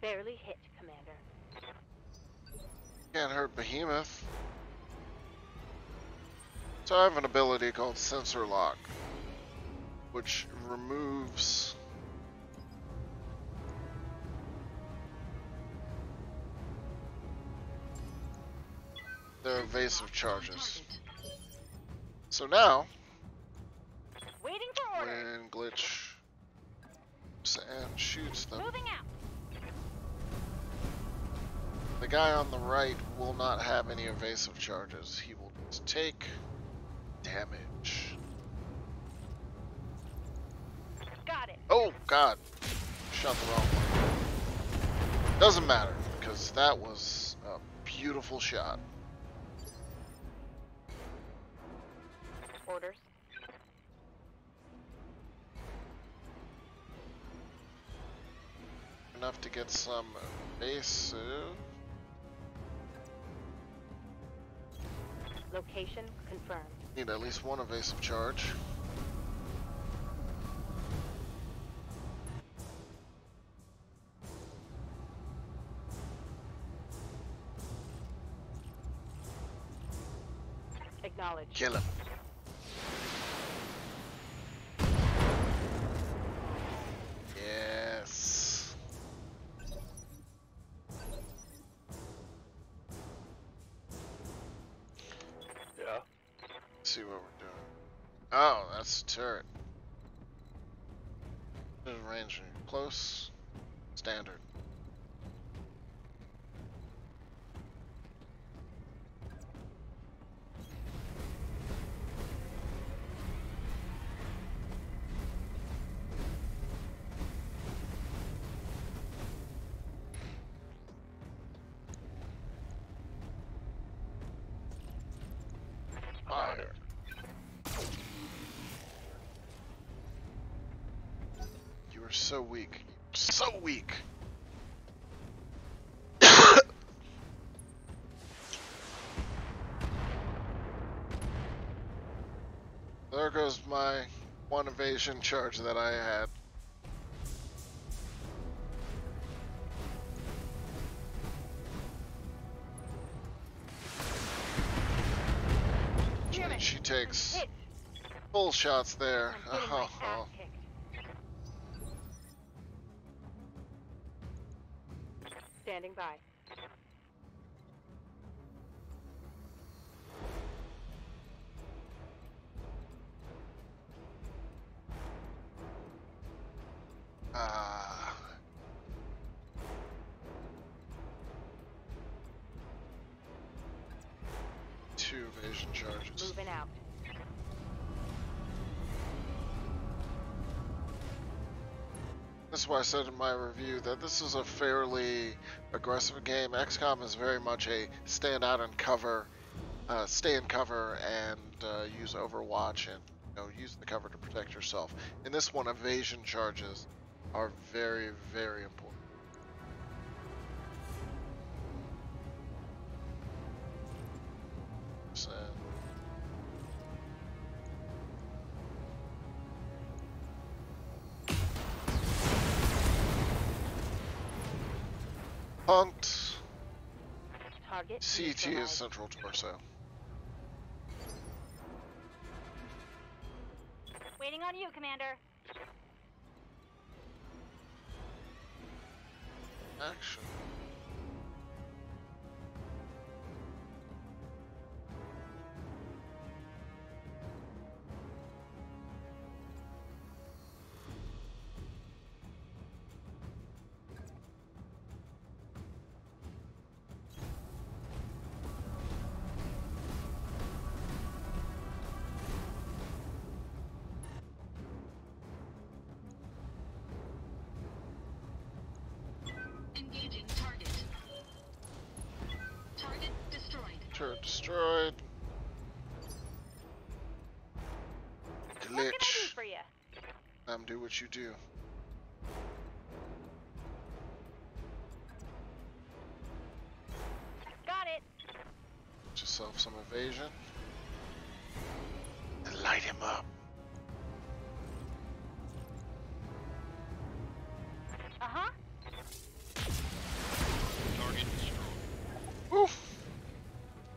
barely hit, Commander. Can't hurt Behemoth. So I have an ability called Sensor Lock, which removes their evasive charges. So now, Waiting for orders. when Glitch and shoots them, Moving out. the guy on the right will not have any evasive charges. He will just take damage. Got it. Oh god, shot the wrong one. Doesn't matter, because that was a beautiful shot. Orders. Enough to get some evasive. Location confirmed. Need at least one evasive charge. Acknowledged. Kill him. Yes. Yeah. Let's see what we're doing. Oh, that's a turret. Range close. Standard. Fire. You are so weak. So weak. There goes my one evasion charge that I had. Which means she takes Hit. full shots there. I'm getting my Oh, ass kicked. Standing by. ah. Two evasion charges. Moving out. That's why I said in my review that this is a fairly aggressive game. XCOM is very much a stand out and cover, stay in cover and use Overwatch and use the cover to protect yourself. In this one, evasion charges are very, very important. So, punked. Target CT is neutralized. central torso. Waiting on you, Commander. Action. Engaging target. Target destroyed. Turret destroyed. What can I do Glitch. for you? Do what you do. Got it. Get yourself some evasion. And light him up. Uh-huh. Target destroyed. Woof.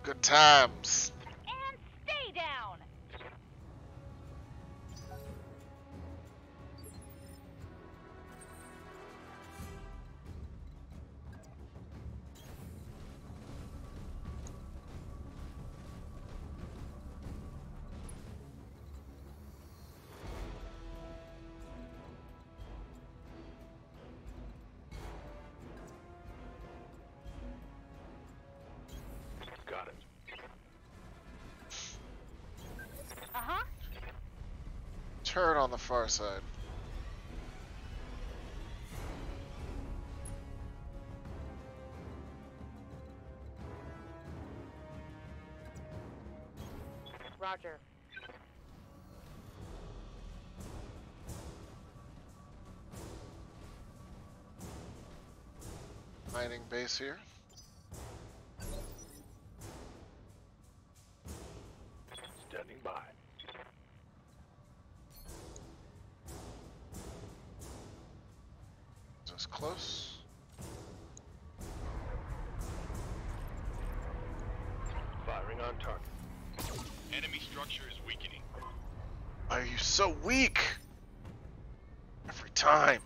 Good times. And stay down. Got it. Uh-huh. Turret on the far side. Roger. Mining base here. Standing by. Just close. Firing on target. Enemy structure is weakening. Why are you so weak? Every time.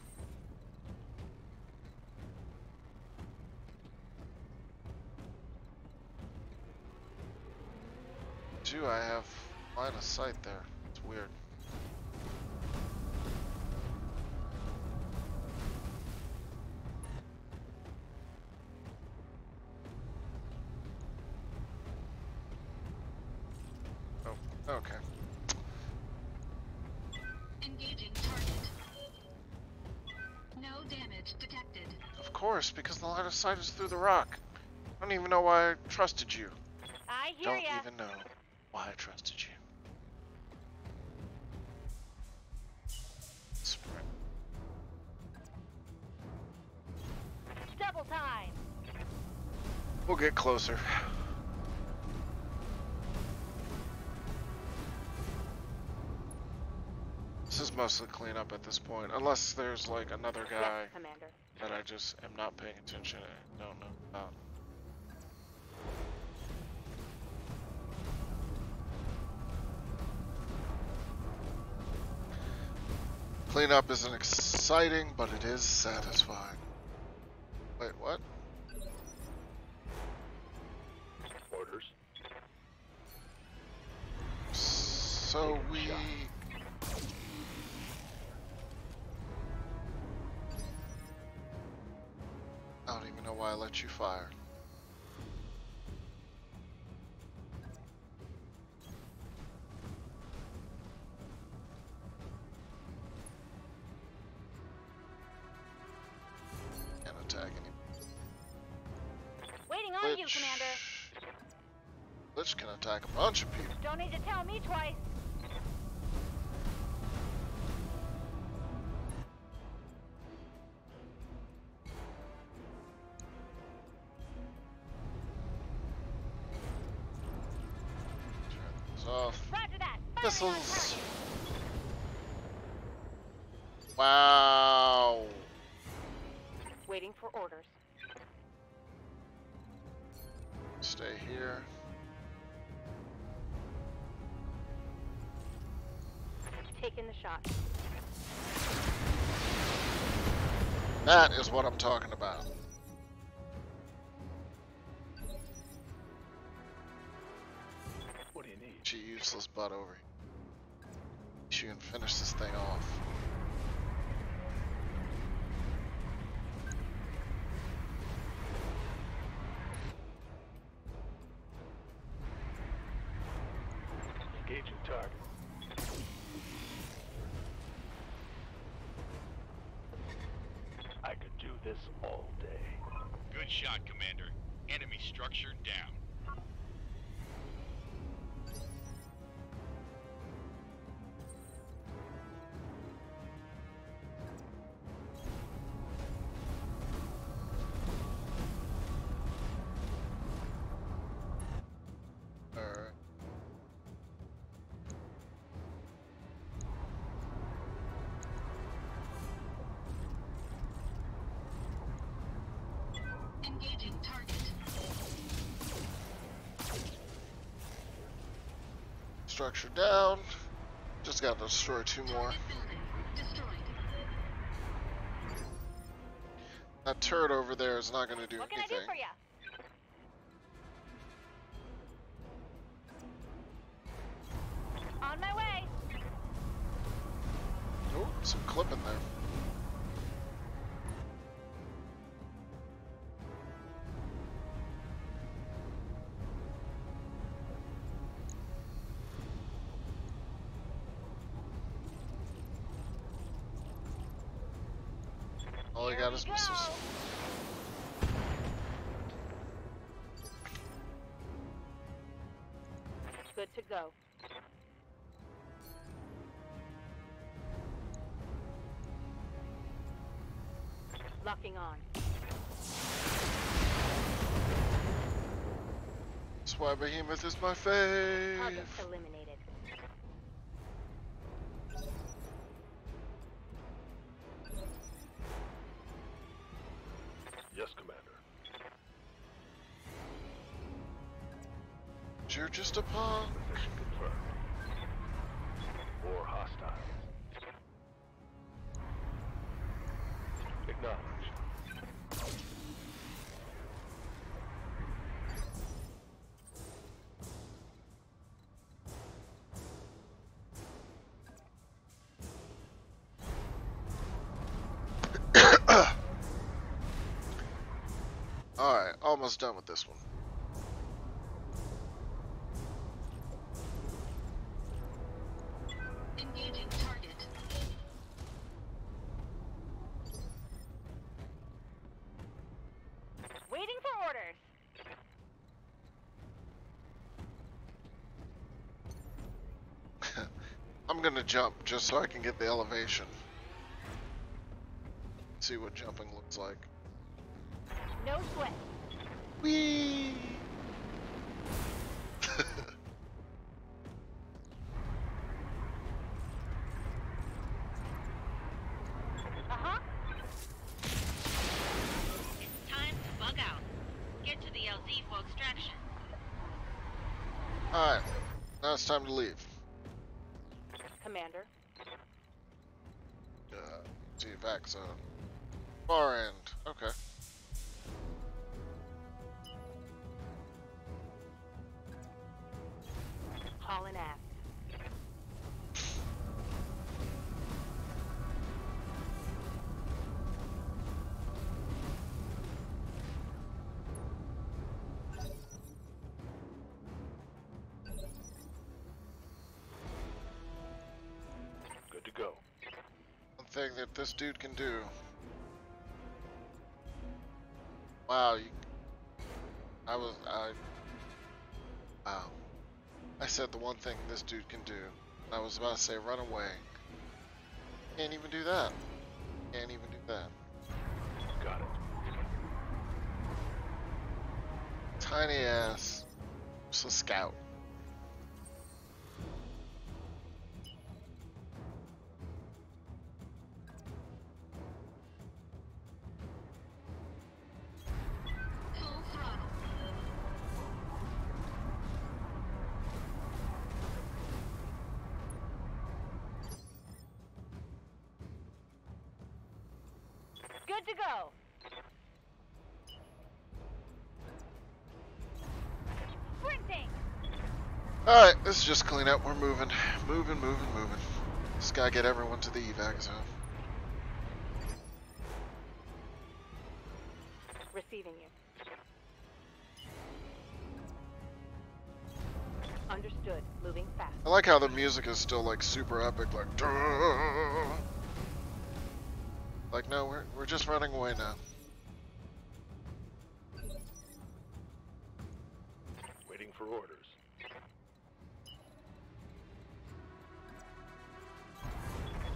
Do I have line of sight there? It's weird. Oh, okay. Engaging target. No damage detected. Of course, because the line of sight is through the rock. I don't even know why I trusted you. I hear Don't ya. even know why I trusted you. Sprint. Double time. We'll get closer. This is mostly cleanup at this point, unless there's like another guy Yes, Commander. that I just am not paying attention and don't know about. Cleanup isn't exciting, but it is satisfying. Wait, what? Orders. So we... I don't even know why I let you fire. attack anymore. Waiting on you, Commander. Lich can attack a bunch of people. Don't need to tell me twice. Turn this off. Roger that. Firing on Missiles. target. Wow. Waiting for orders. Stay here. Taking the shot. That is what I'm talking about. What do you need? She useless butt over here. She can finish this thing off. Engaging target. I could do this all day. Good shot, Commander. Enemy structure down. Alright. Engaging target. Structure down. Just gotta destroy 2 more. Target building destroyed. That turret over there is not gonna do What can I anything. do for you? On my way. Oh, some clipping there. All I Here got we is go. missiles. Good to go. Locking on. That's why Behemoth is my fave. Target eliminated. Yes, Commander. You're just a pawn. Position confirmed. More hostiles. Acknowledge. Alright, almost done with this one. Engaging target. Waiting for orders. I'm gonna jump just so I can get the elevation. See what jumping looks like. No sweat. Whee! Uh-huh. It's time to bug out. Get to the LZ for extraction. Alright, now it's time to leave. Commander. See back zone. Far end. Okay. Hauling ass. Good to go. One thing that this dude can do. Wow, wow. I said the one thing this dude can do. I was about to say run away. Can't even do that. Can't even do that. Got it. Tiny ass. Just a scout. Full throttle. Good to go. Sprinting. Alright, this is just cleanup. We're moving. Moving. Just gotta get everyone to the evac zone. Receiving you. Understood. Moving fast. I like how the music is still like super epic, like duh. Like no, we're just running away now. Waiting for orders.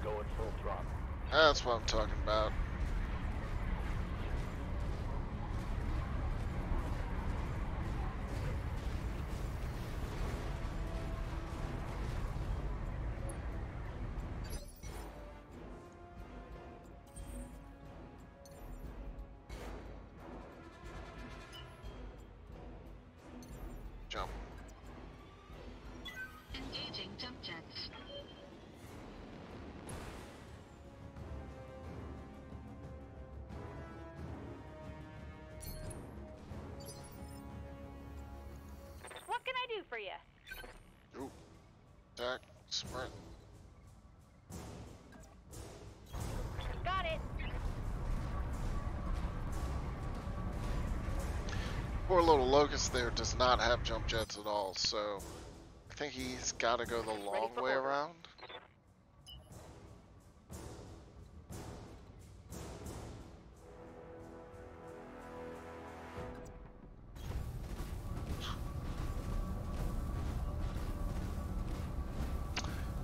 Going full throttle. That's what I'm talking about. Jump. Engaging jump jets. What can I do for you? Ooh. Attack. Sprint. Got it. Poor little Locust there does not have jump jets at all, so I think he's got to go the long for way orders. around.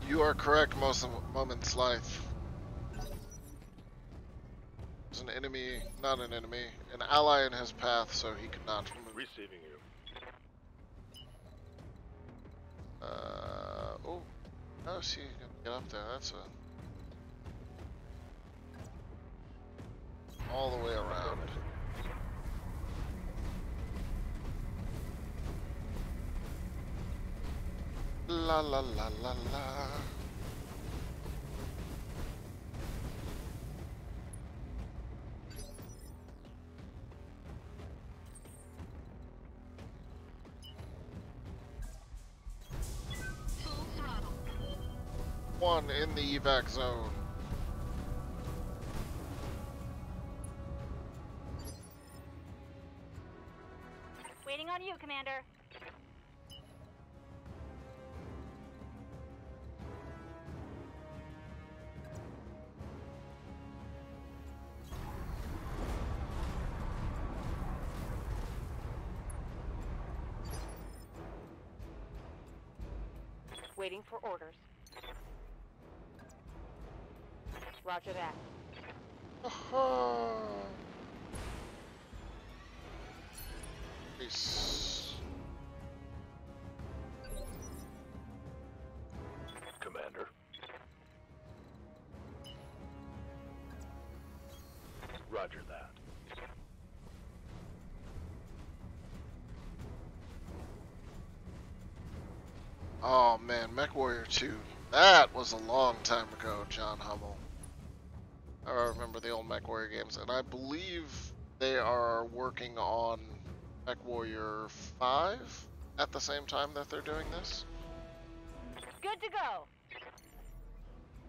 You are correct, Moment's life. There's an enemy, not an enemy, an ally in his path, so he could not move. Receiving you. Oh, oh, see, you can get up there. That's all the way around. La la la la la. Full throttle. One in the evac zone. Waiting on you, Commander. Waiting for orders. Roger that. Aha! Peace. Commander. Roger that. Oh man, MechWarrior 2. That was a long time ago, John Hummel. I remember the old MechWarrior games, and I believe they are working on MechWarrior 5 at the same time that they're doing this. Good to go.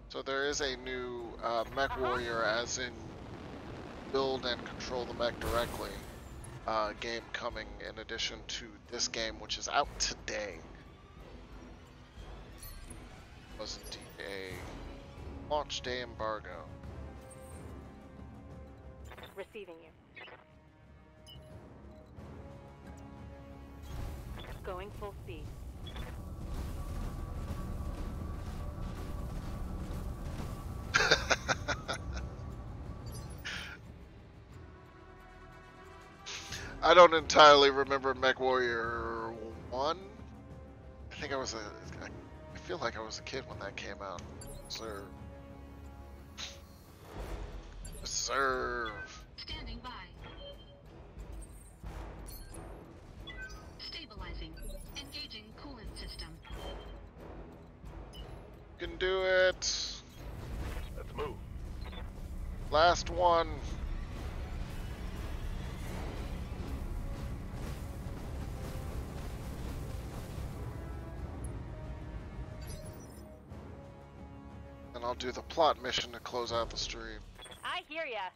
So there is a new MechWarrior, as in build and control the mech directly, game coming in addition to this game, which is out today. Was indeed a launch day embargo. Receiving you. Going full speed. I don't entirely remember Mech Warrior 1. I think I was I feel like I was a kid when that came out. Serve. Serve. Standing by. Stabilizing. Engaging coolant system. You can do it. Let's move. Last one. And I'll do the plot mission to close out the stream. I hear ya.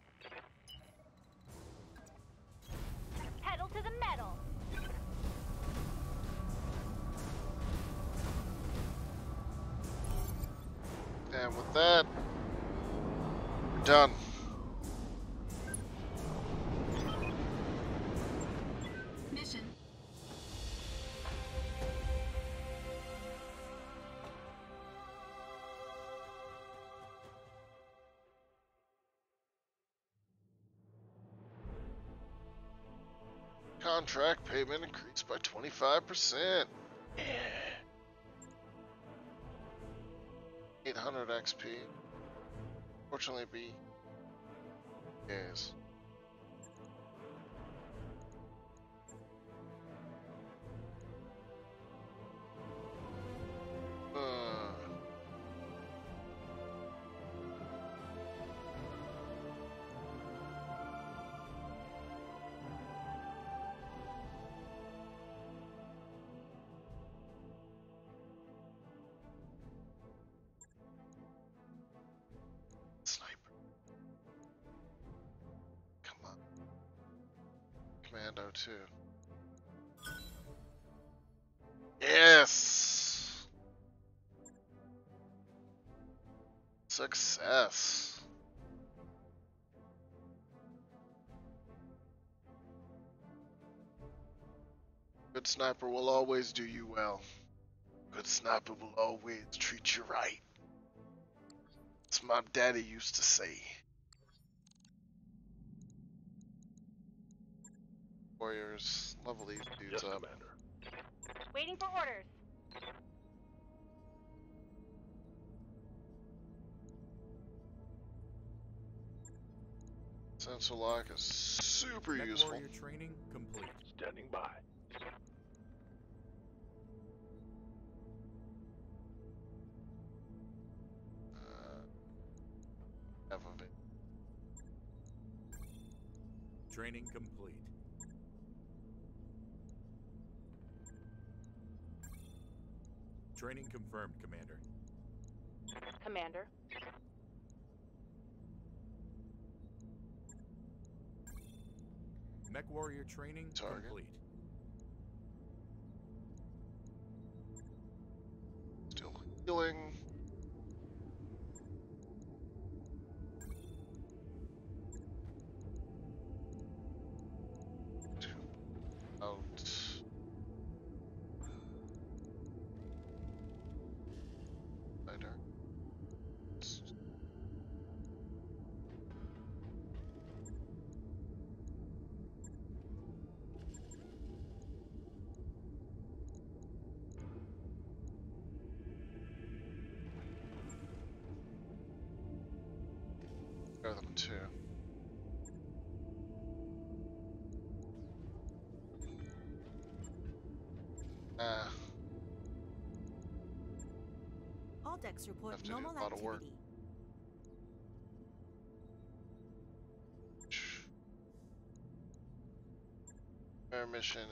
Pedal to the metal. And with that, we're done. Mission. Contract payment increased by 25%. Yeah. 800 XP. Fortunately, B. Yes. Sniper. Come on. Commando 2. Yes! Success. Good sniper will always do you well. Good sniper will always treat you right. That's my daddy used to say. Warriors, level these dudes Yes, up. Commander. Waiting for orders. Sensor lock is super Mech useful. warrior training complete. Standing by. Have a bit. Training complete. Training confirmed, Commander. Commander. Mech warrior training Target. complete. Still healing. Out. Later. Better than 2. All decks report Have to do normal a lot of work. activity. Air mission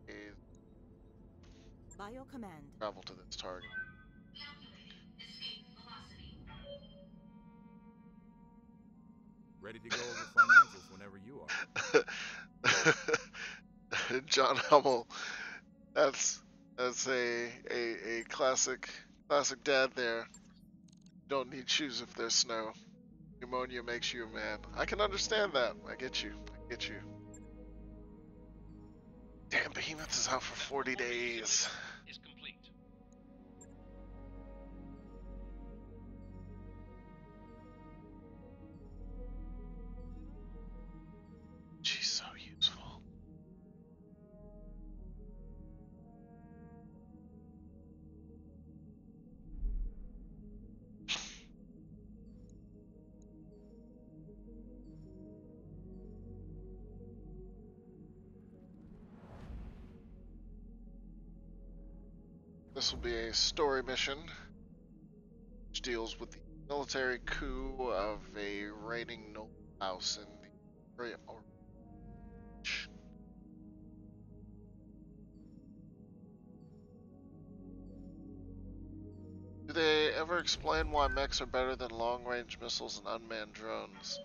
8. Bio command. Travel to this target. Ready to go over financials whenever you are. John Hummel. That's a classic dad there. Don't need shoes if there's snow. Pneumonia makes you a man. I can understand that. I get you. I get you. Damn, Behemoth is out for 40 days. Is complete. She's so useful. This will be a story mission, which deals with the military coup of a reigning noble house in the area. Do they ever explain why mechs are better than long-range missiles and unmanned drones?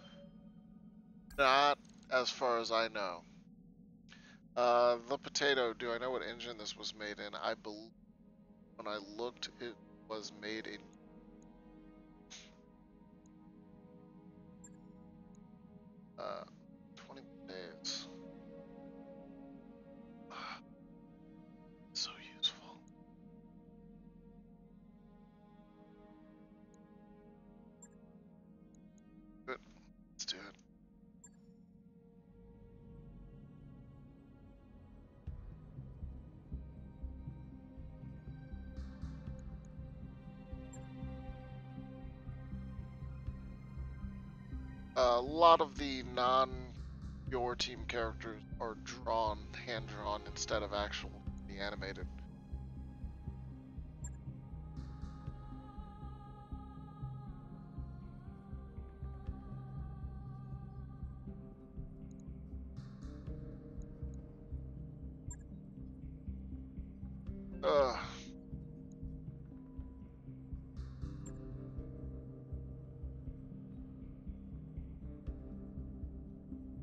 Not as far as I know. The potato, do I know what engine this was made in? I believe when I looked, it was made in 20 days. So useful. Good. Let's do it. A lot of the non-your team characters are drawn, hand-drawn, instead of actual be animated. Ugh.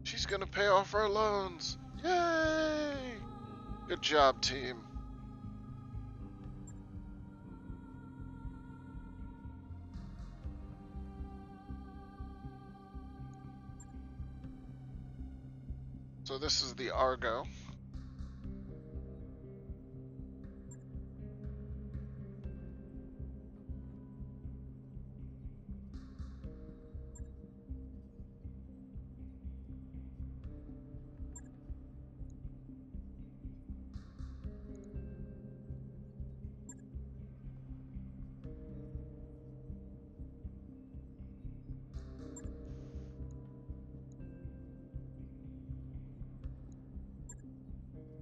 She's gonna pay off our loans. Yay! Good job, team. So this is the Argo.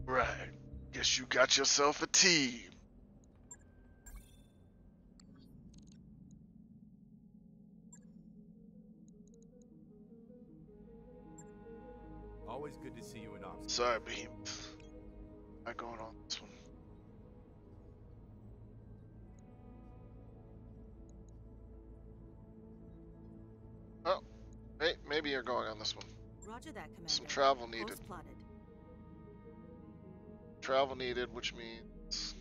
Right. Guess you got yourself a team. Always good to see you in ops. Sorry, Behemoth. I'm going on this one. Oh, hey, maybe you're going on this one. Roger that, Commander. Some travel needed. Course plotted. Travel needed, which means...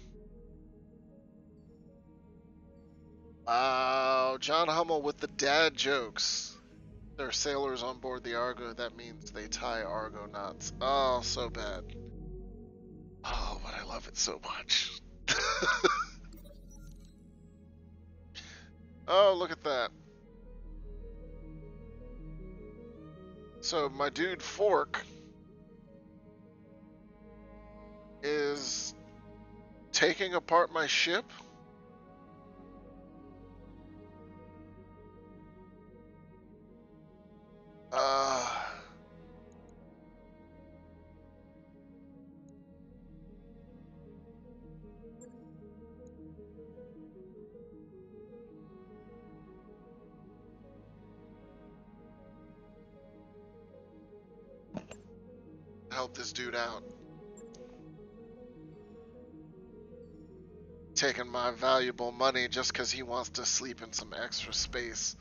Wow, John Hummel with the dad jokes. There are sailors on board the Argo. That means they tie Argo knots. Oh, so bad. Oh, but I love it so much. Oh, look at that. So my dude Fork is taking apart my ship. Help this dude out. Taking my valuable money just because he wants to sleep in some extra space.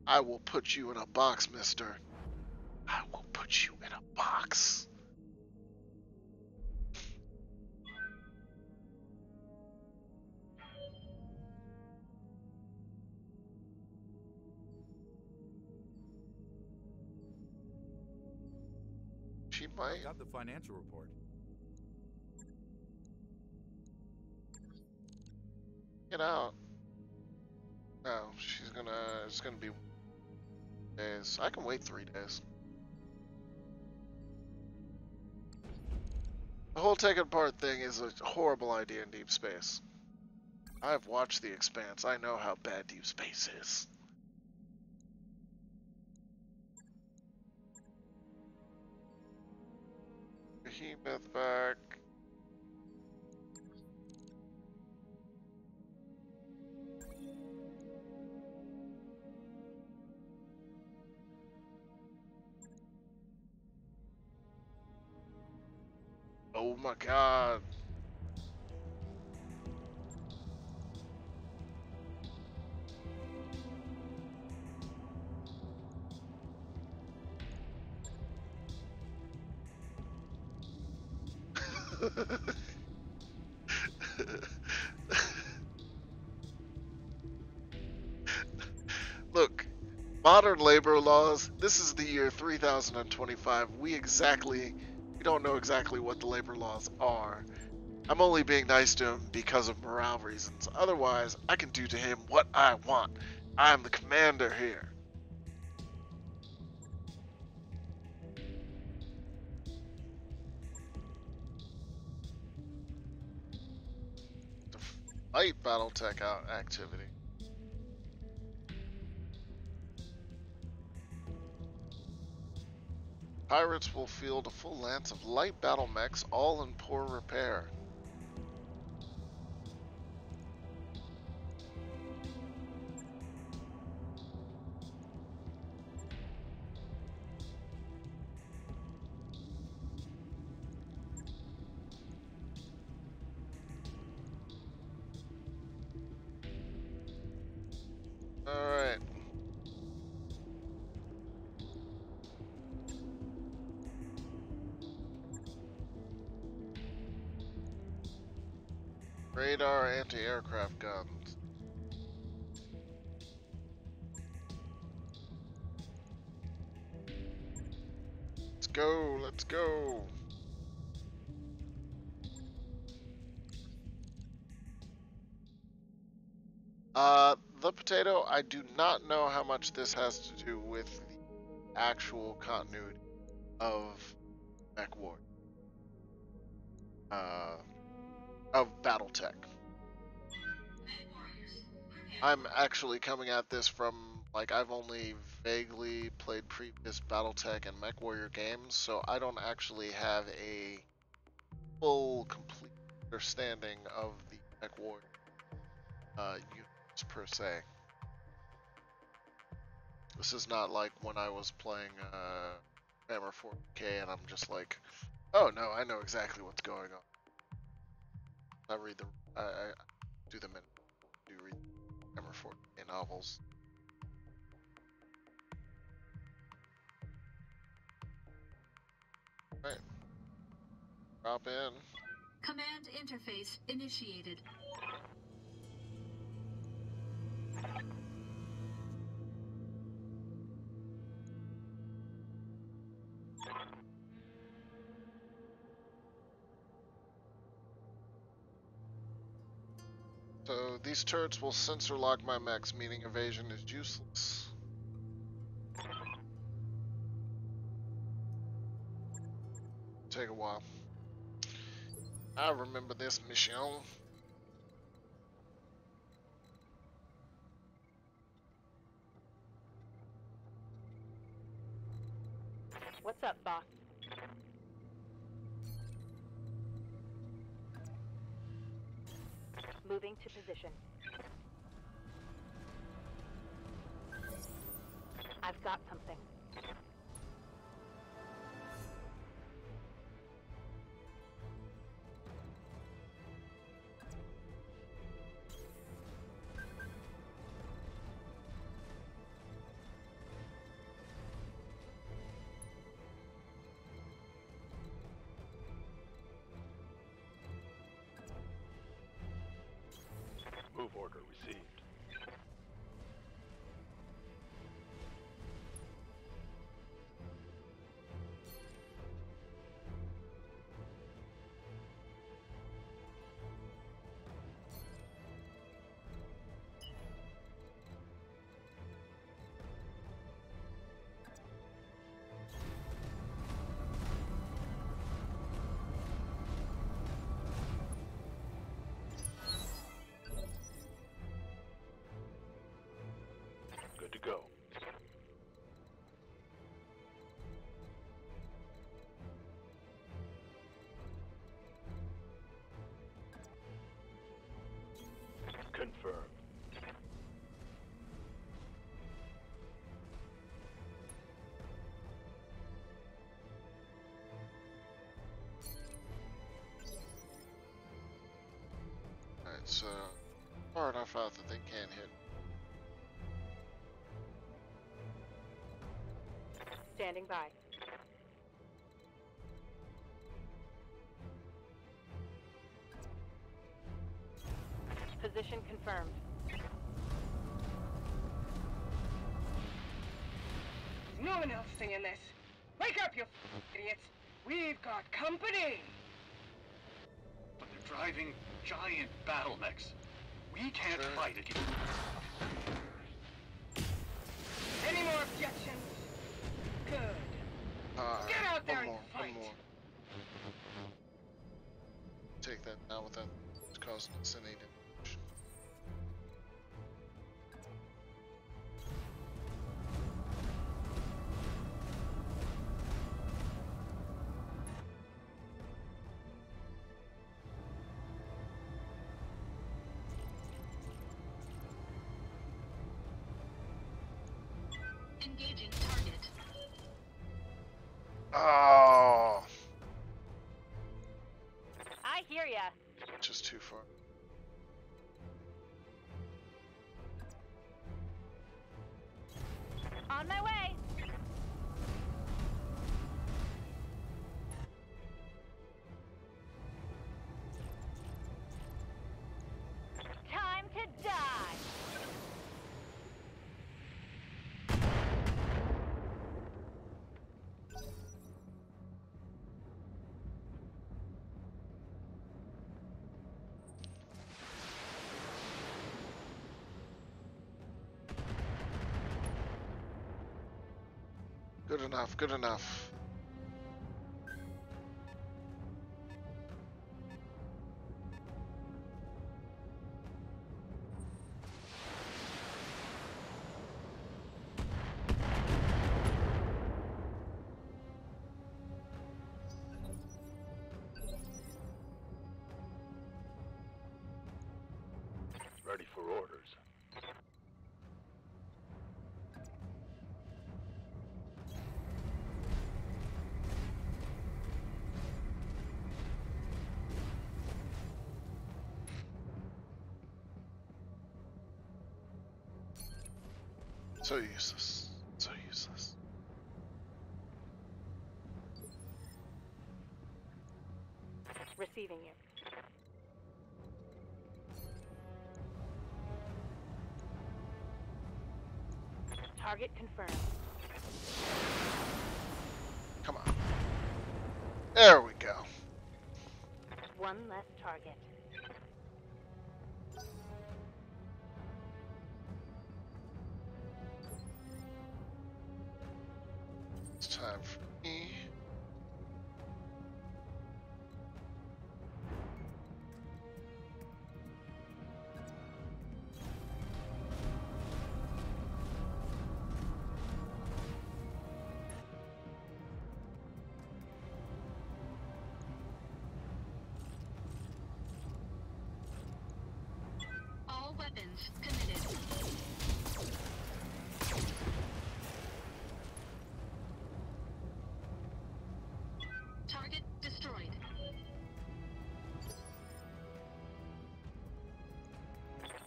I will put you in a box, mister. I will put you in a box. She might. Got the financial report. Get out. No, she's gonna. It's gonna be days. I can wait 3 days. The whole taking apart thing is a horrible idea in deep space. I've watched The Expanse. I know how bad deep space is. Behemoth back. Oh my god. Look, modern labor laws, this is the year 3025. We don't know exactly what the labor laws are. I'm only being nice to him because of morale reasons. Otherwise, I can do to him what I want. I'm the commander here. To fight BattleTech activity. Pirates will field a full lance of light battle mechs, all in poor repair. Alright. Radar anti-aircraft guns. Let's go, let's go. The potato, I do not know how much this has to do with the actual continuity of Mech War. Of BattleTech. I'm actually coming at this from, like, I've only vaguely played previous BattleTech and MechWarrior games, so I don't actually have a full, complete understanding of the MechWarrior universe per se. This is not like when I was playing Hammer 4K and I'm just like, oh no, I know exactly what's going on. I do them in, do read Hammer 4K novels. Right. Drop in. Command interface initiated. So these turrets will sensor lock my mechs, meaning evasion is useless. Take a while. I remember this mission. What's up, boss? Moving to position. I've got something. Move order received. troops far enough out that they can't hit. Standing by. Position confirmed. No one else singing this. Wake up, you idiots. We've got company. But they're driving giant battle mechs. We can't Sure. fight against. Any more objections? Good. Get out there One and more, fight. one more. Take that now without causing us any damage. Engaging target. Oh, I hear ya. just too far. On my way. Time to die. Good enough, good enough. Ready for orders. So useless. So useless. Receiving you. Target confirmed. Come on. There we go. One less target. It's time for me. All weapons committed. Target destroyed.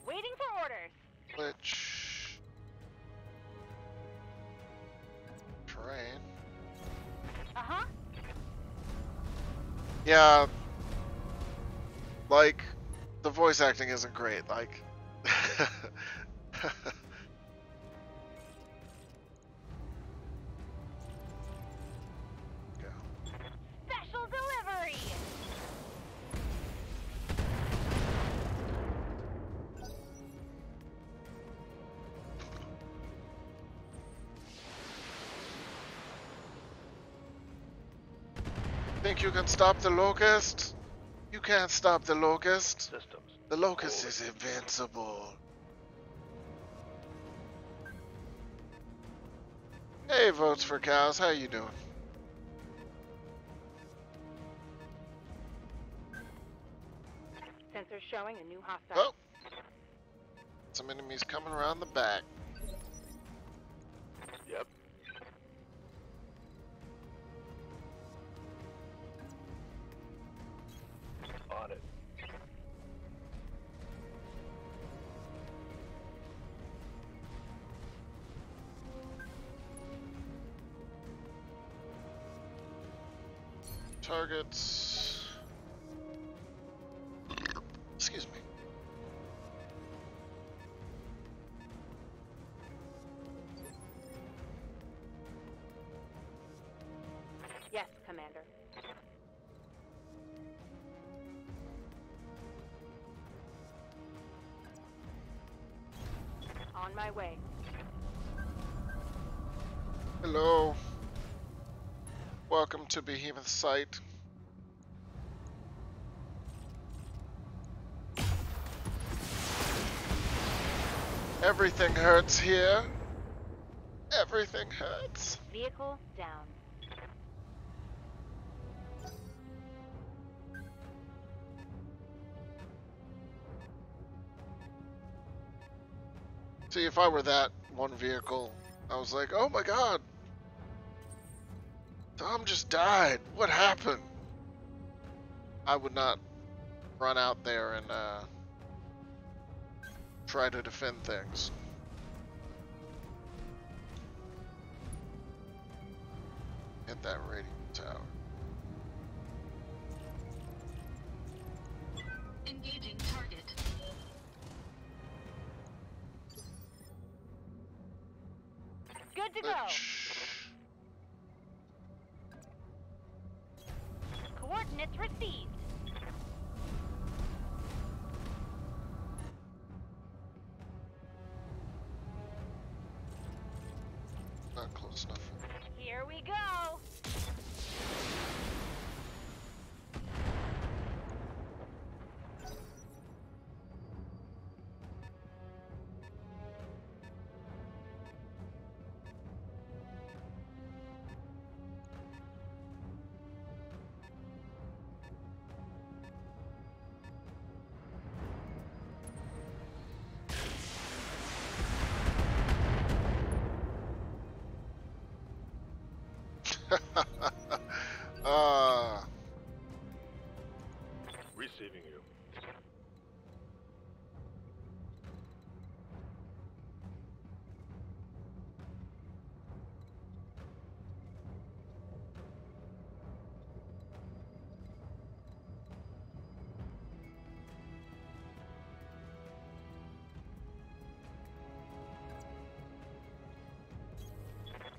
Waiting for orders. Glitch. Terrain. Uh-huh. Yeah. Like, the voice acting isn't great. Like. Go. Special delivery. Think you can stop the locust? You can't stop the locust. Systems. The locust is invincible. Hey, votes for cows. How you doing? Sensors showing a new hostile. Oh, some enemies coming around the back. Yep. On it. targets. Excuse me. Yes, Commander. On my way. Hello. Welcome to Behemoth Site. Everything hurts here. Everything hurts. Vehicle down. See, if I were that one vehicle, I was like, oh my god. Tom just died. What happened? I would not run out there and try to defend things. Hit that radio tower. Engaging target. Good to go. Coordinates received. Not close enough. Here we go. Receiving you.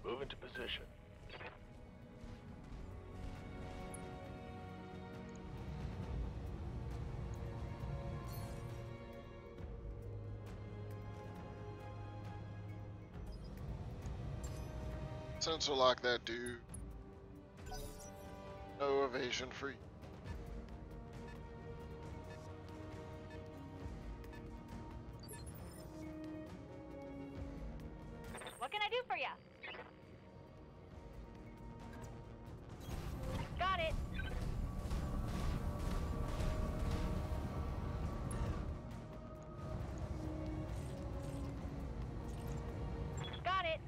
Move into position. Sensor lock that dude. No evasion for you. What can I do for you? Got it. Got it.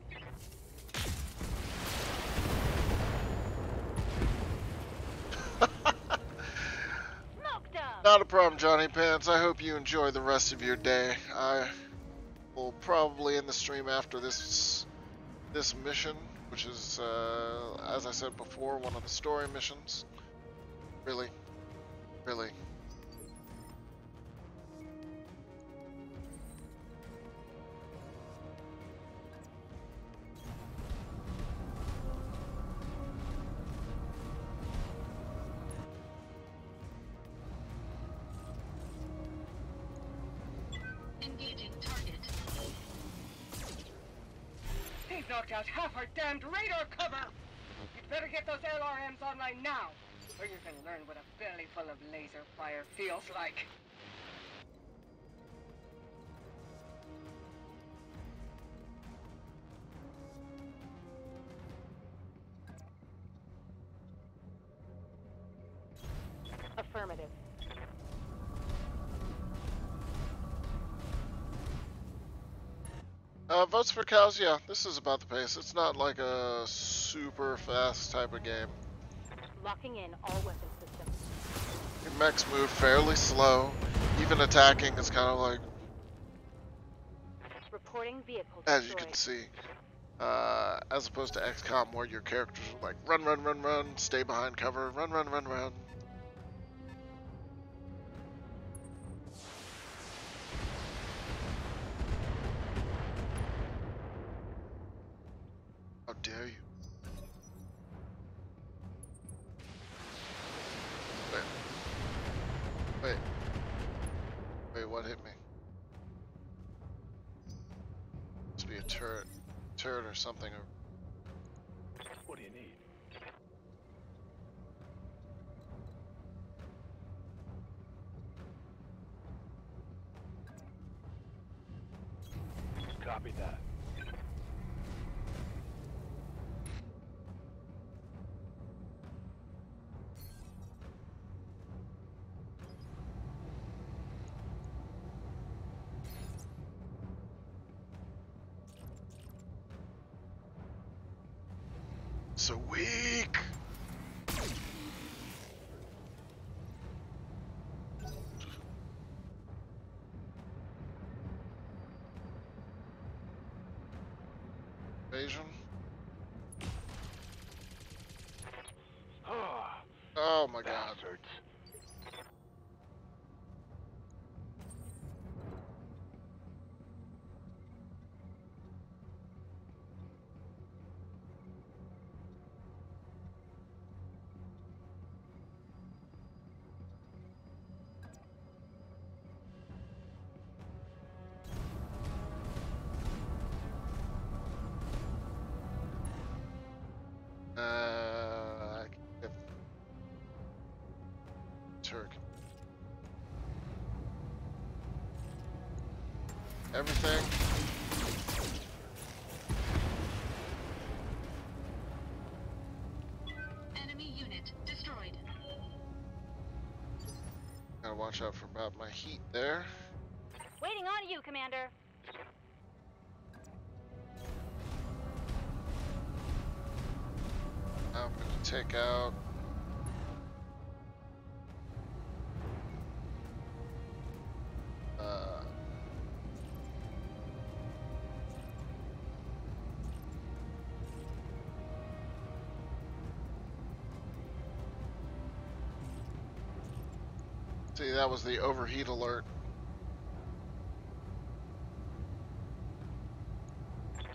Smoked 'em. Not a problem, Johnny Pants. I hope you enjoy the rest of your day. I will probably end the stream after this mission, which is, as I said before, one of the story missions. Really, really. Engaging target. They've knocked out half our damned radar cover! You'd better get those LRMs online now, or you can learn what a belly full of laser fire feels like. Affirmative. Votes for cows, yeah, this is about the pace. It's not like a super fast type of game. Locking in all weapon systems. Your mechs move fairly slow. Even attacking is kind of like, Reporting vehicle as you destroyed. can see, as opposed to XCOM where your characters are like run, run, run, run, stay behind cover, run, run, run, run. How dare you? Wait. Wait, what hit me? Must be a turret. Turret or something. What do you need? Copy that. So weak. Invasion. Oh my god. Bastards. I can get Turk. Everything. Enemy unit destroyed. Gotta watch out for about my heat there. Waiting on you, Commander. I'm gonna take out. See, that was the overheat alert.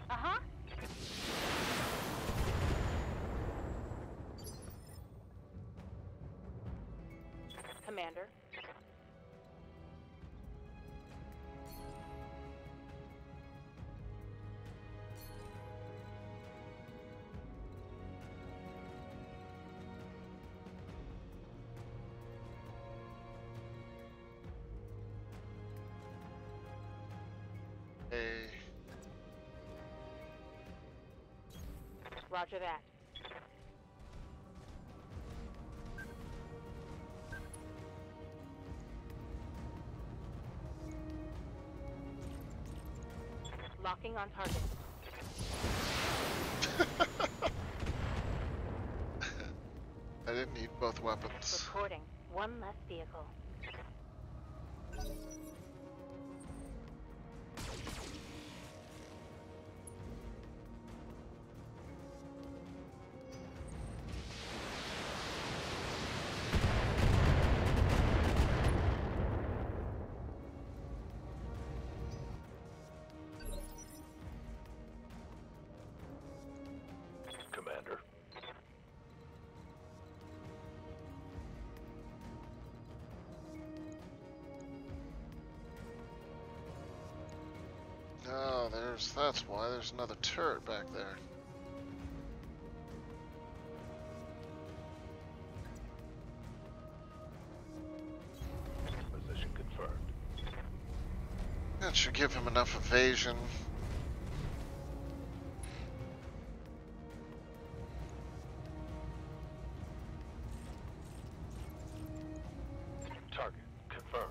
Uh-huh. Commander. Hey. Roger that. Locking on target. I didn't need both weapons. Reporting. One less vehicle. Commander. Oh, that's why there's another turret back there. Position confirmed. That should give him enough evasion. Target confirmed.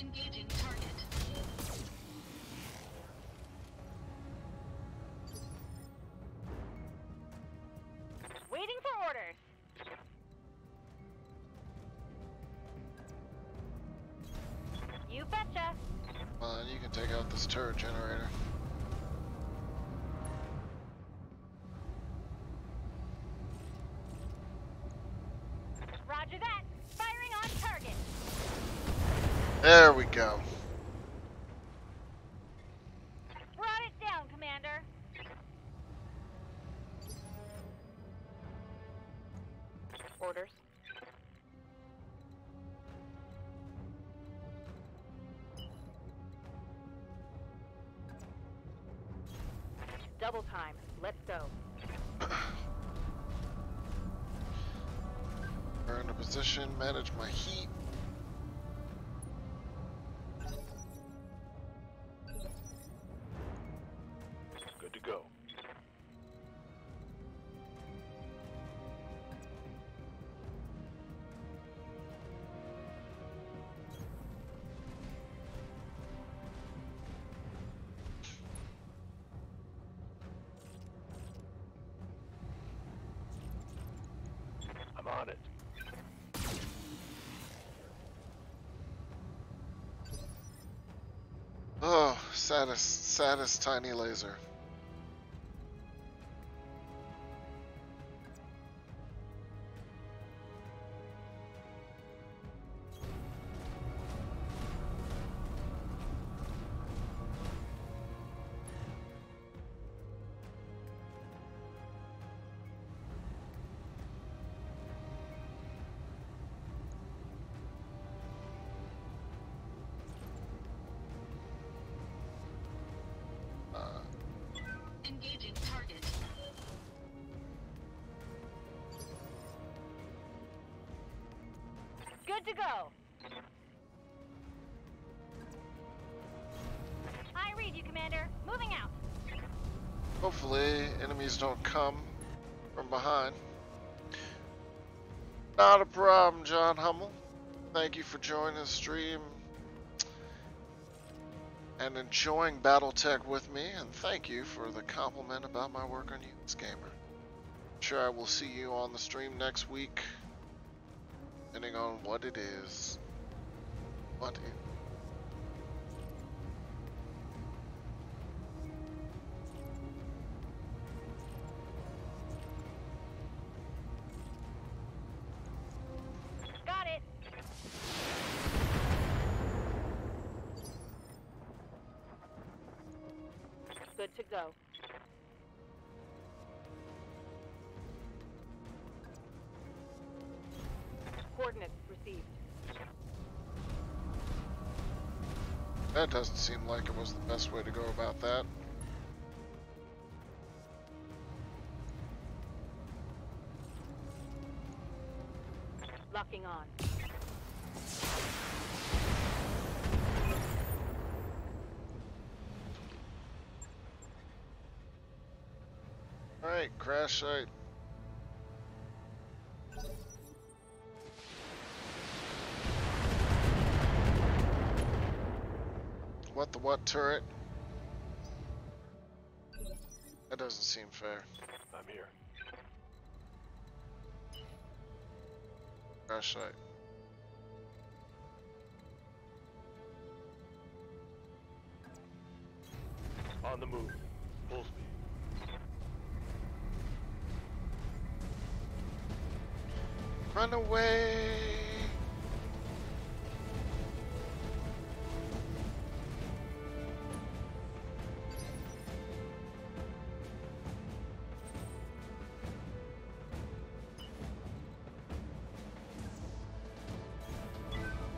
Engaging target. Waiting for orders. You betcha. Come on, you can take out this turret generator. Roger that. Firing on target. There we go. Brought it down, Commander. Orders. Double time. Let's go. We're in a position, manage my heat. Good to go. I'm on it. Oh, saddest tiny laser. Engaging target. Good to go. I read you, Commander. Moving out. Hopefully, enemies don't come from behind. Not a problem, John Hummel. Thank you for joining the stream and enjoying BattleTech with me, and thank you for the compliment about my work on USGamer. Sure, I will see you on the stream next week, depending on what it is. Got it. Good to go. Coordinates received. That doesn't seem like it was the best way to go about that. Locking on. Alright, crash site. What the what turret? That doesn't seem fair. I'm here. Crash site. On the move. Full speed. Run away!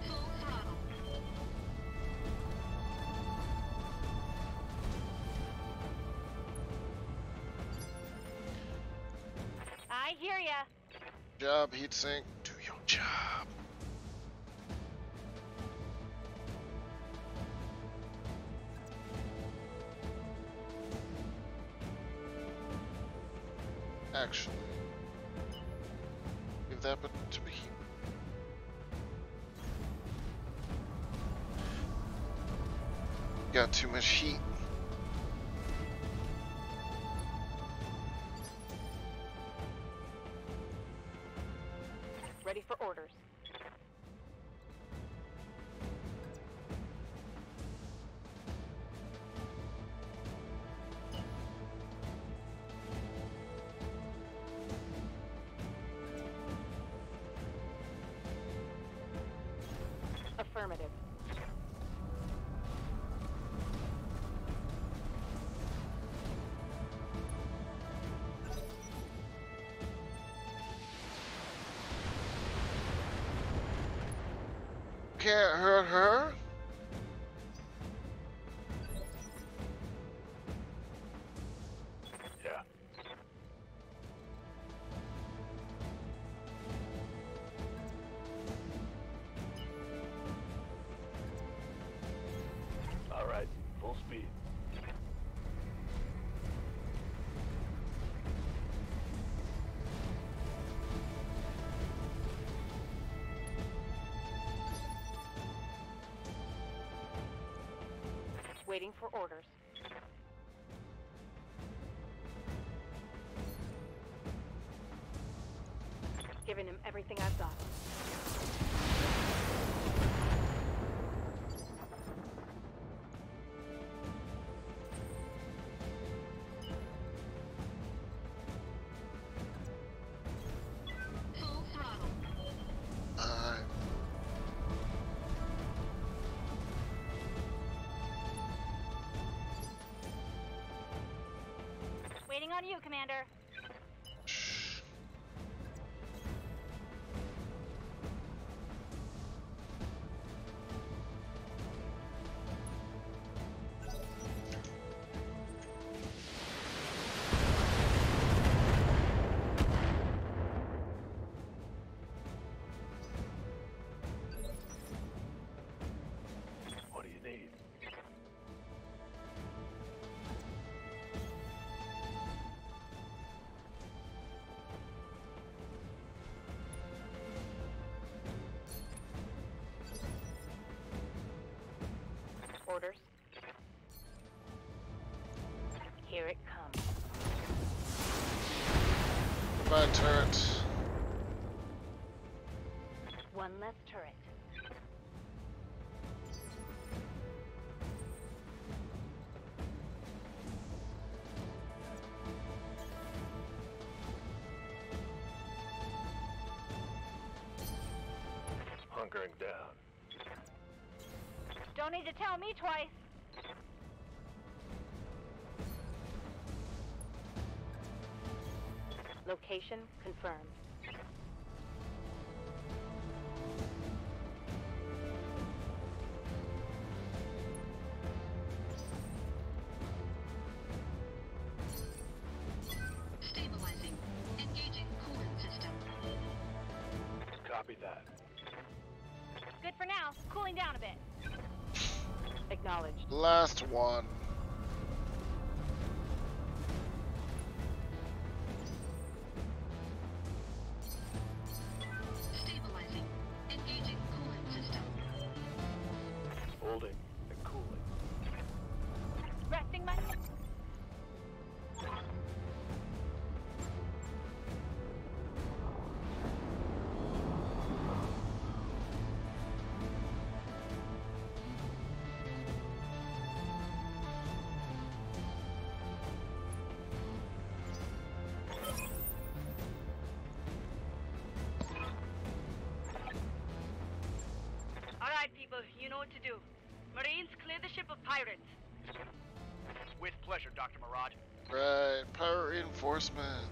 Full throttle. I hear ya. Job, heatsink. Do your job. Actually, leave that but to be. Got too much heat. Ready for orders. Affirmative. Can't hurt her. Yeah. All right, full speed. Waiting for orders. Giving him everything I've got. Full throttle. Uh, Waiting on you, Commander. shh. What do you need? Orders. Here it comes. Goodbye, turret. One less turret. Hunkering down. Don't need to tell me twice. Location confirmed. Stabilizing. Engaging coolant system. Copy that. Good for now. Cooling down a bit. Acknowledged. Last one. Stabilizing. Engaging coolant system. Holding and cooling. Resting my... All right, people, you know what to do. Marines, clear the ship of pirates. With pleasure, Dr. Mirage. Right, power reinforcement.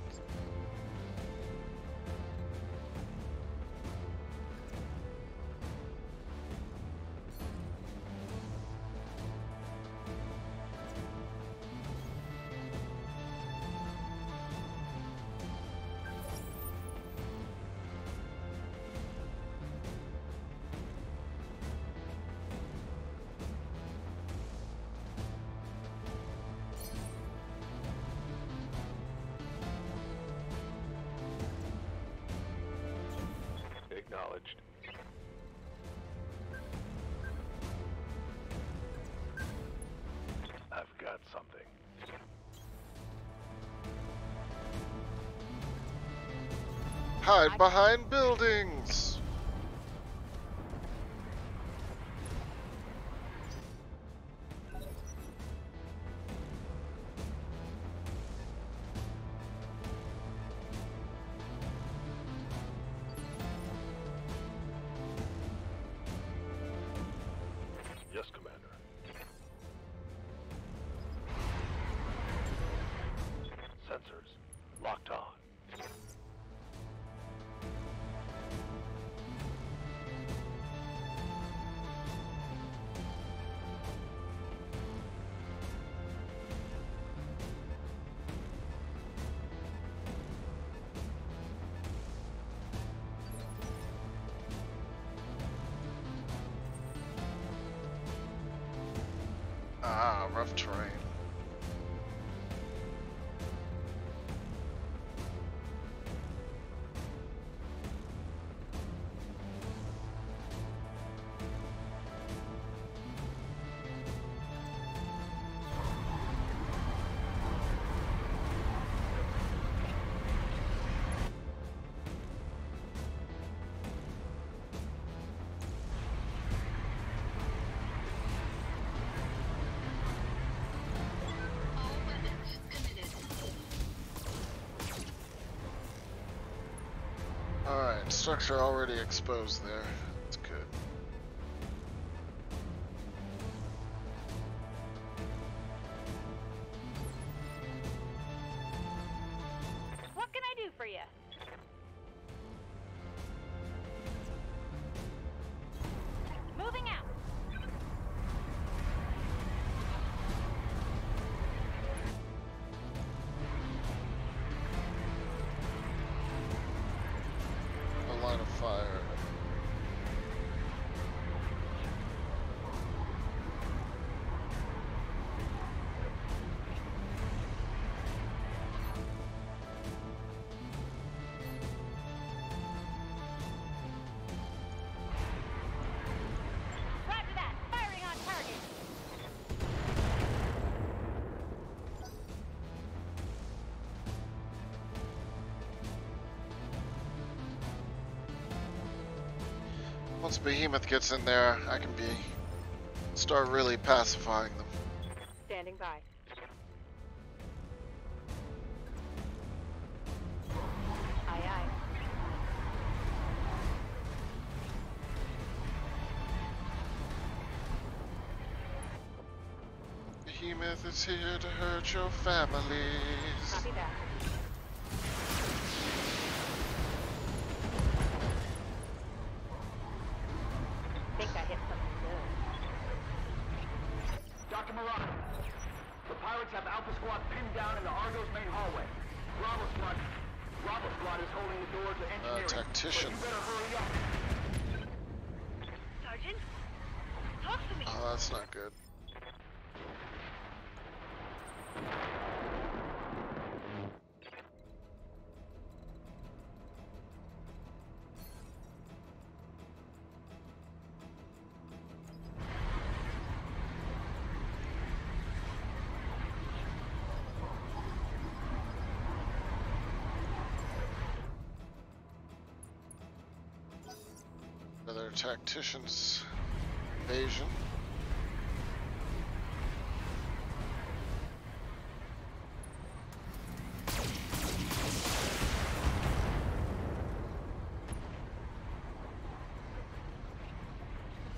Hide behind buildings! Yes, Commander. Sensors locked on. Ah, rough terrain. All weapons committed. Alright, structure already exposed there. That's good. What can I do for you? Moving out. A line of fire. Roger that. Firing on target. Once Behemoth gets in there, I can start really pacifying them. Standing by. Aye, aye. Behemoth is here to hurt your families. Copy that. Think I hit something good. Dr. Murad, the pirates have Alpha Squad pinned down in the Argo's main hallway. Bravo Squad is holding the door to engineering. Tactician. But you better hurry up. Sergeant? Talk to me. Oh, that's not good. Another tactician's invasion.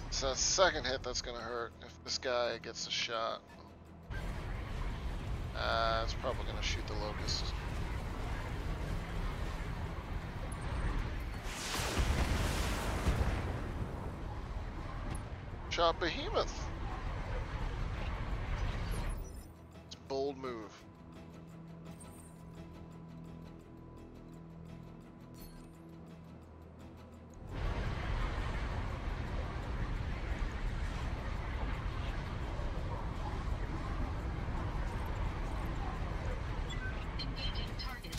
It's that second hit that's gonna hurt if this guy gets a shot. It's probably gonna shoot the locust. Shot Behemoth. It's a bold move. Engaging target.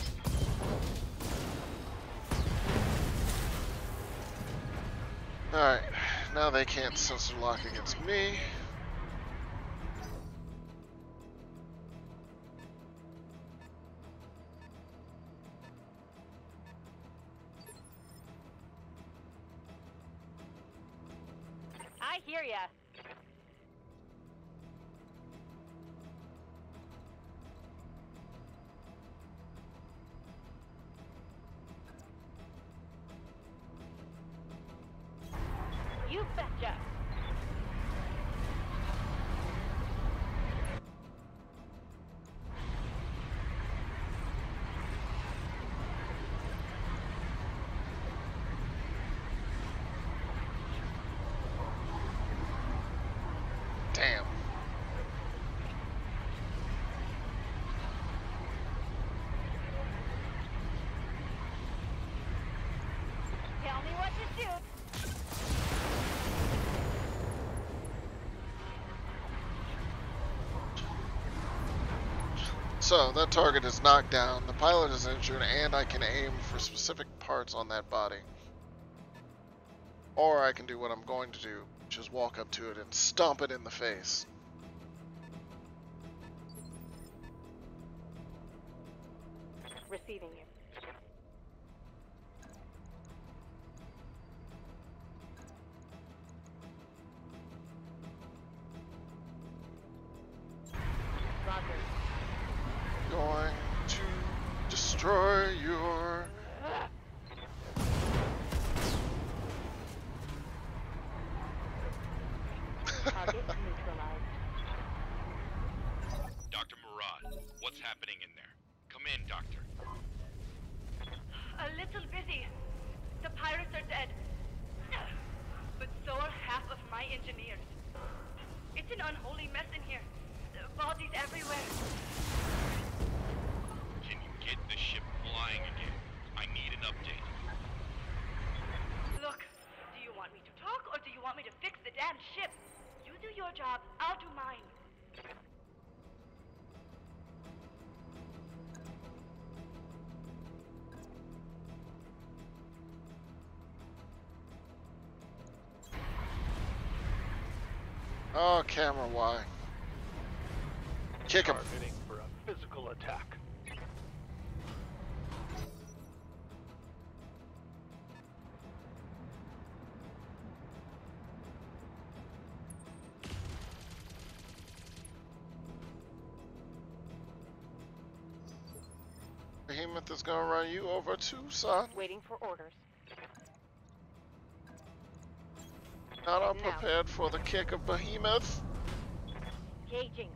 Alright, now they can't sensor lock against me. I hear ya. You betcha. Damn. Tell me what to shoot. So, that target is knocked down, the pilot is injured, and I can aim for specific parts on that body. Or I can do what I'm going to do, which is walk up to it and stomp it in the face. Receiving you. Roger. Going to destroy your... Target neutralized. Dr. Murad, what's happening in there? Come in, Doctor. A little busy. The pirates are dead. But so are half of my engineers. It's an unholy mess in here. Bodies everywhere. Can you get the ship flying again? I need an update. Look, do you want me to talk or do you want me to fix the damn ship? You do your job, I'll do mine. Oh, camera, why? Kick him. Targeting for a physical attack. Behemoth is gonna run you over too, son. Waiting for orders. Not Heading out. unprepared for the kick of Behemoth. Gauging.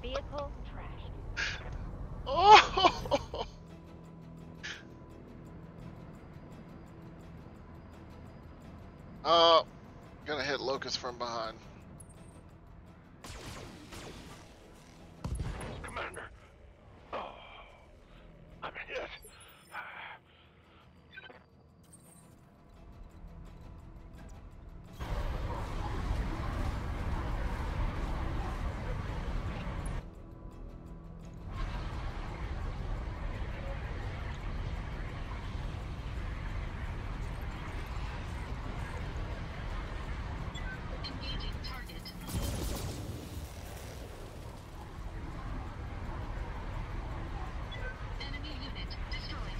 Vehicle trashed. Oh! Gonna hit Locust from behind. Commander. Oh, I'm hit. Engaging target. Enemy unit destroyed.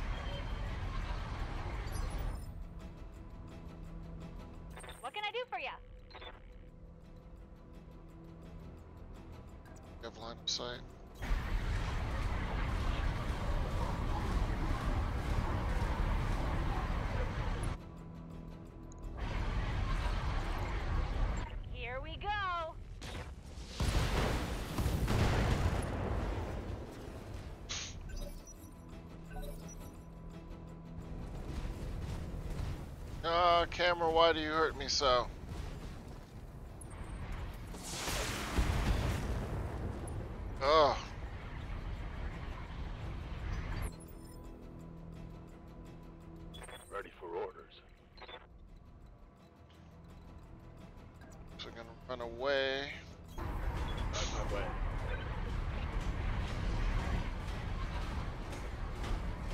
What can I do for ya? You have line of sight. Here we go. Camera, why do you hurt me so? Ugh. Ready for orders. So I'm gonna run away. On my way.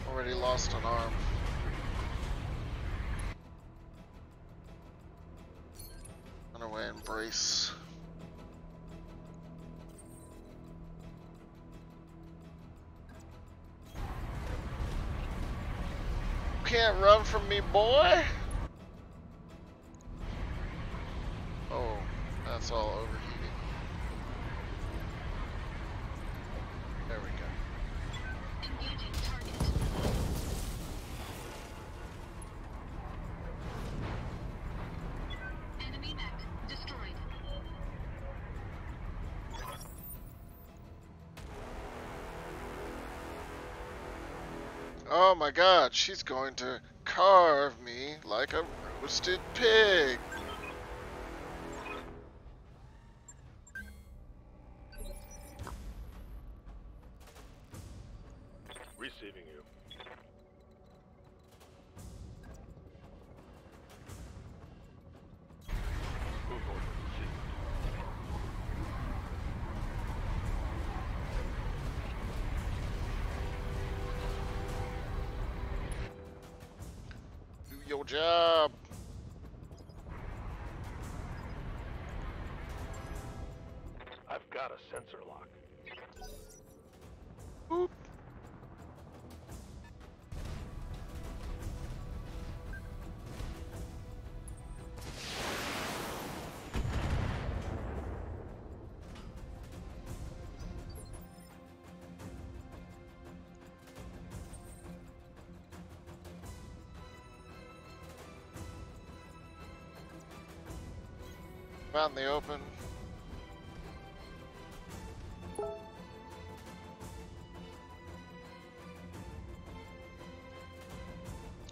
Already lost an arm. Run away and brace. can't run from me, boy. Oh, that's all overheating. There we go. Engaging target. Enemy mech destroyed. Oh my god, she's going to carve me like a roasted pig. Receiving you. Move order received. Do your job. I've got a sensor lock. Boop. Out in the open.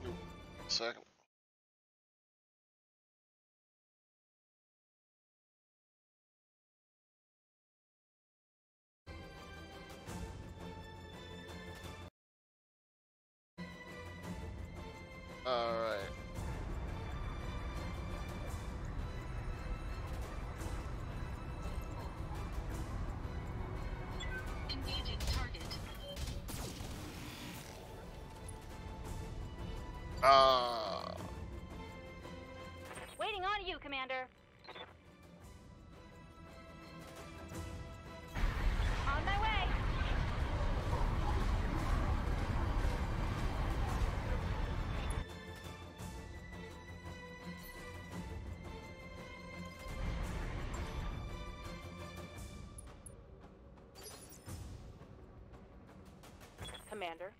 Ooh, second. All right. Engaging target. Waiting on you, Commander. On my way. Commander.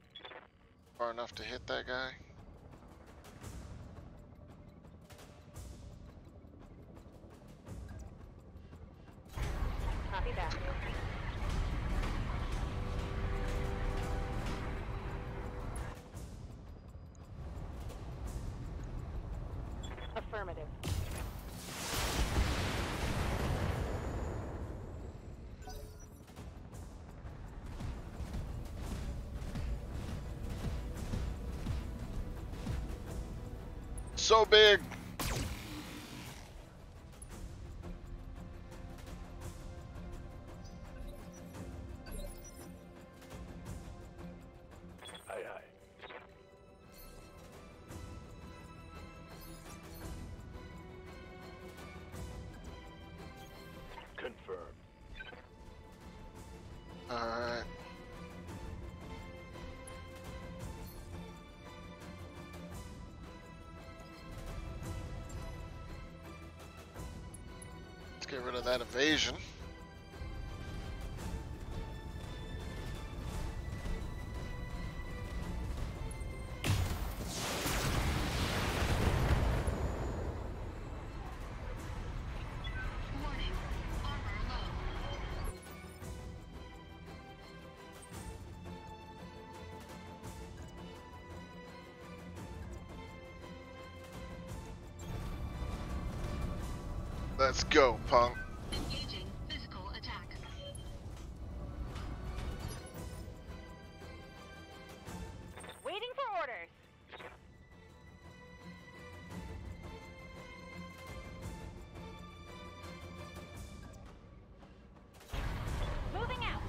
Far enough to hit that guy. Copy that. Affirmative. So big. Aye, aye. Confirmed. All right. Let's get rid of that evasion. Warning. Armor low. Let's go, punk. Engaging physical attack. Waiting for orders. Moving out.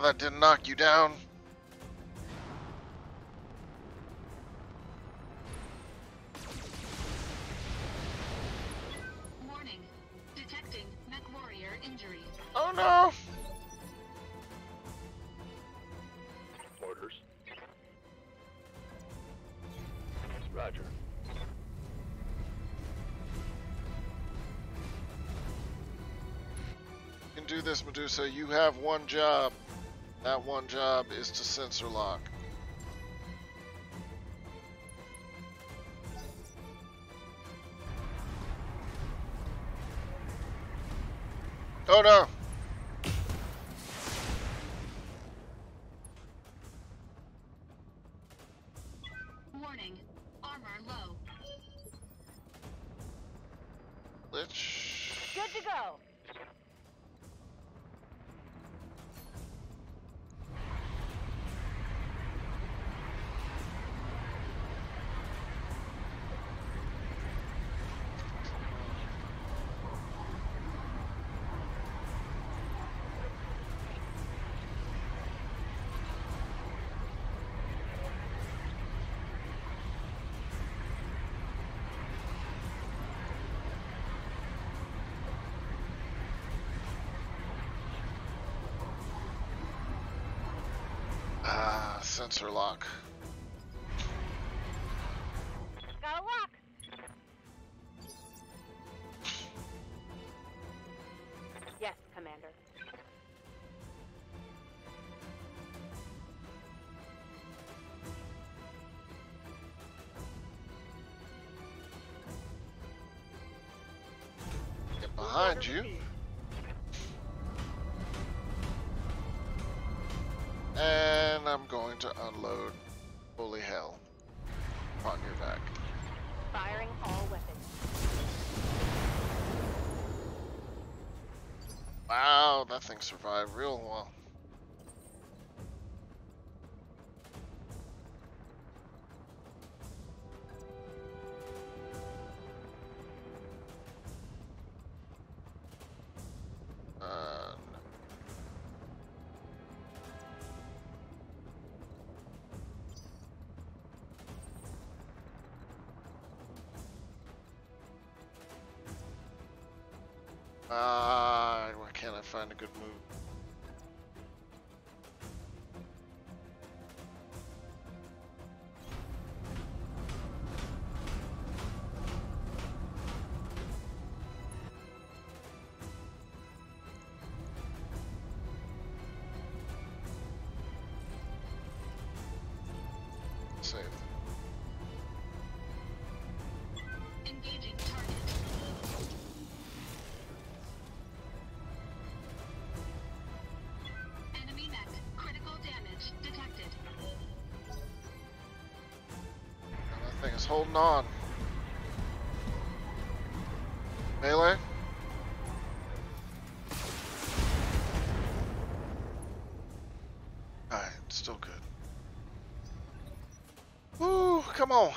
that didn't knock you down. Warning. Detecting mech warrior injury. Oh no! Orders. Roger. You can do this, Medusa. You have one job. That one job is to sensor lock. Oh no! Warning. Armor low. Glitch. Good to go. Ah, sensor lock. Got a lock. Yes, Commander. Get behind you. And I'm going to unload holy hell on your back. Firing all weapons. Wow, that thing survived real well. Why can't I find a good move? Save. Engaging target. Enemy mech. Critical damage detected. And that thing is holding on. Melee? Alright, still good. Woo, come on.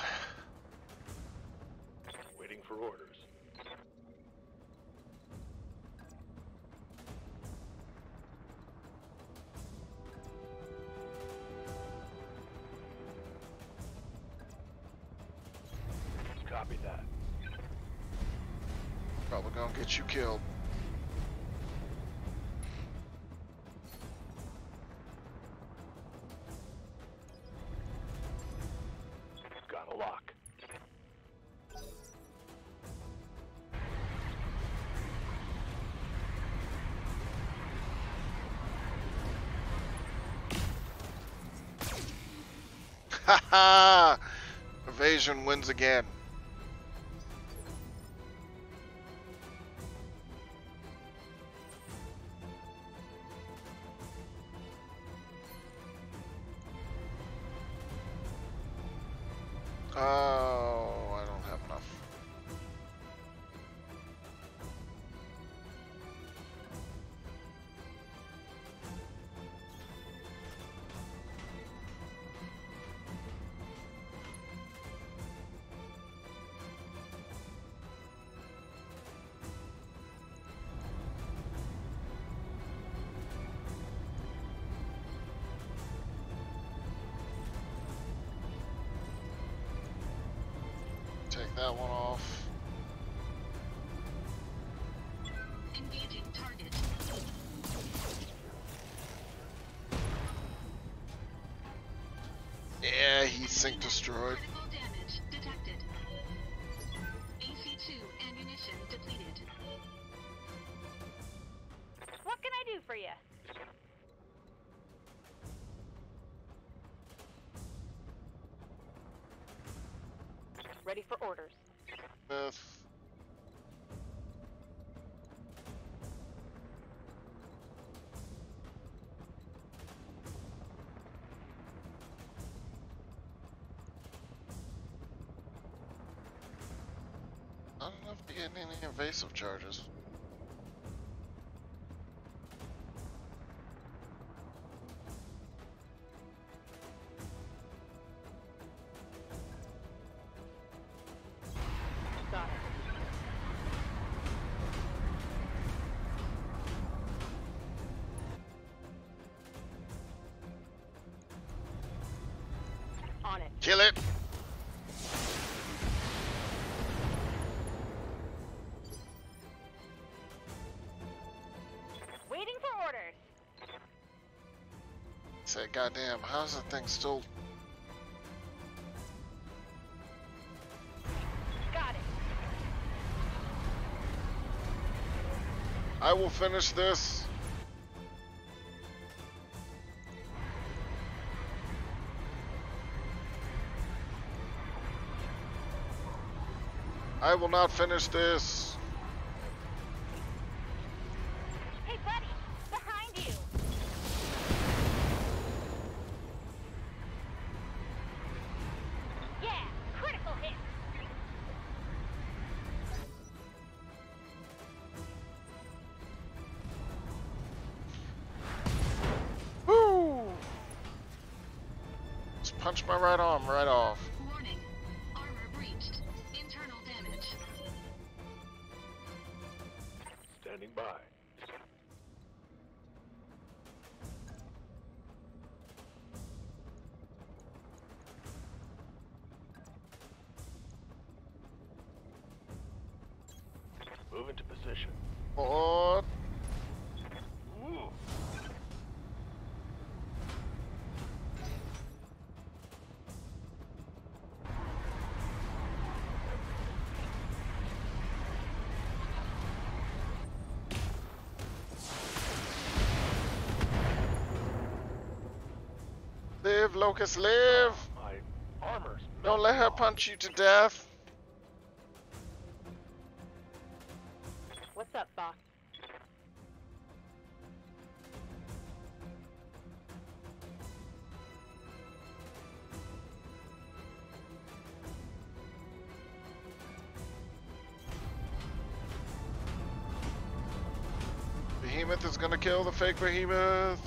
Waiting for orders. Copy that. Probably gonna get you killed. Got a lock. Haha! Evasion wins again. Oh, I don't have enough. that one off. Engaging target. Yeah, he's sync destroyed. Critical damage detected. AC2 ammunition depleted. What can I do for you? Ready for orders. Smith. I don't know if you're getting any invasive charges. Got it. On it. Kill it! Waiting for orders. Say, goddamn, how's that thing still? Got it. I will finish this. I will not finish this. Hey, buddy! Behind you! Yeah! Critical hit! Woo! Just punch my right arm right off. Warning. Armor breached. Internal damage. Standing by. Move into position. Oh, Ooh. live, Locust, live! My armor's Don't let her punch you to death. What's up, Fox? Behemoth is gonna kill the fake behemoth.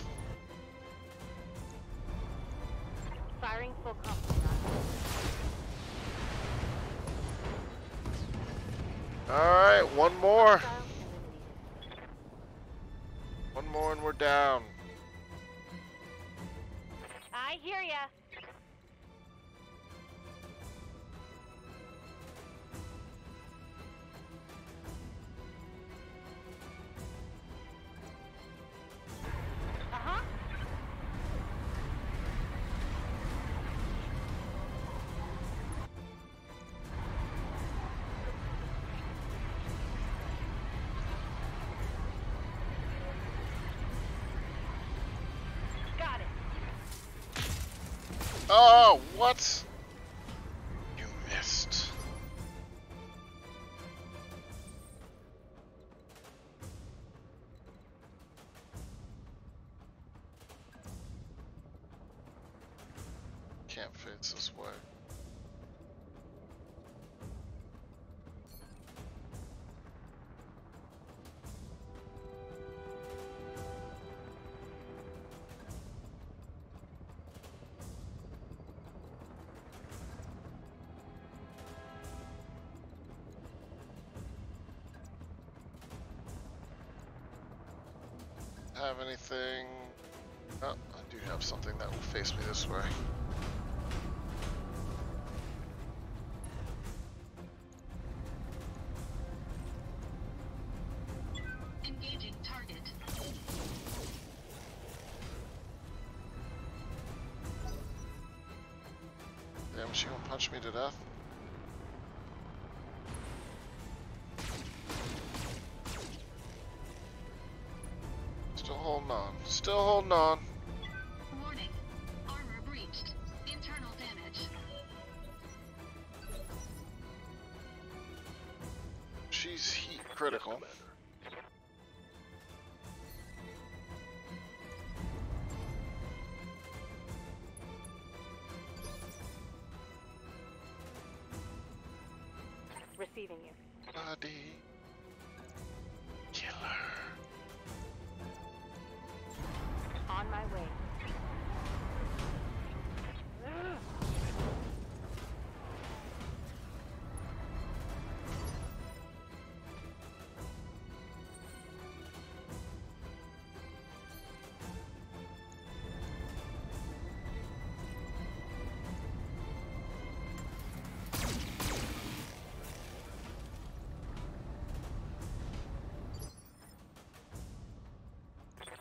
Firing full complement. Alright, one more. Hostile eliminated. One more and we're down. I hear ya. Uh-huh. Got it. Oh, what? You missed. Can't face this way. Have anything? Oh, I do have something that will face me this way. She gonna punch me to death? Still holding on. Still holding on. Warning. Armor breached. Internal damage. She's heat critical. Yes, Receiving you. Body killer. On my way.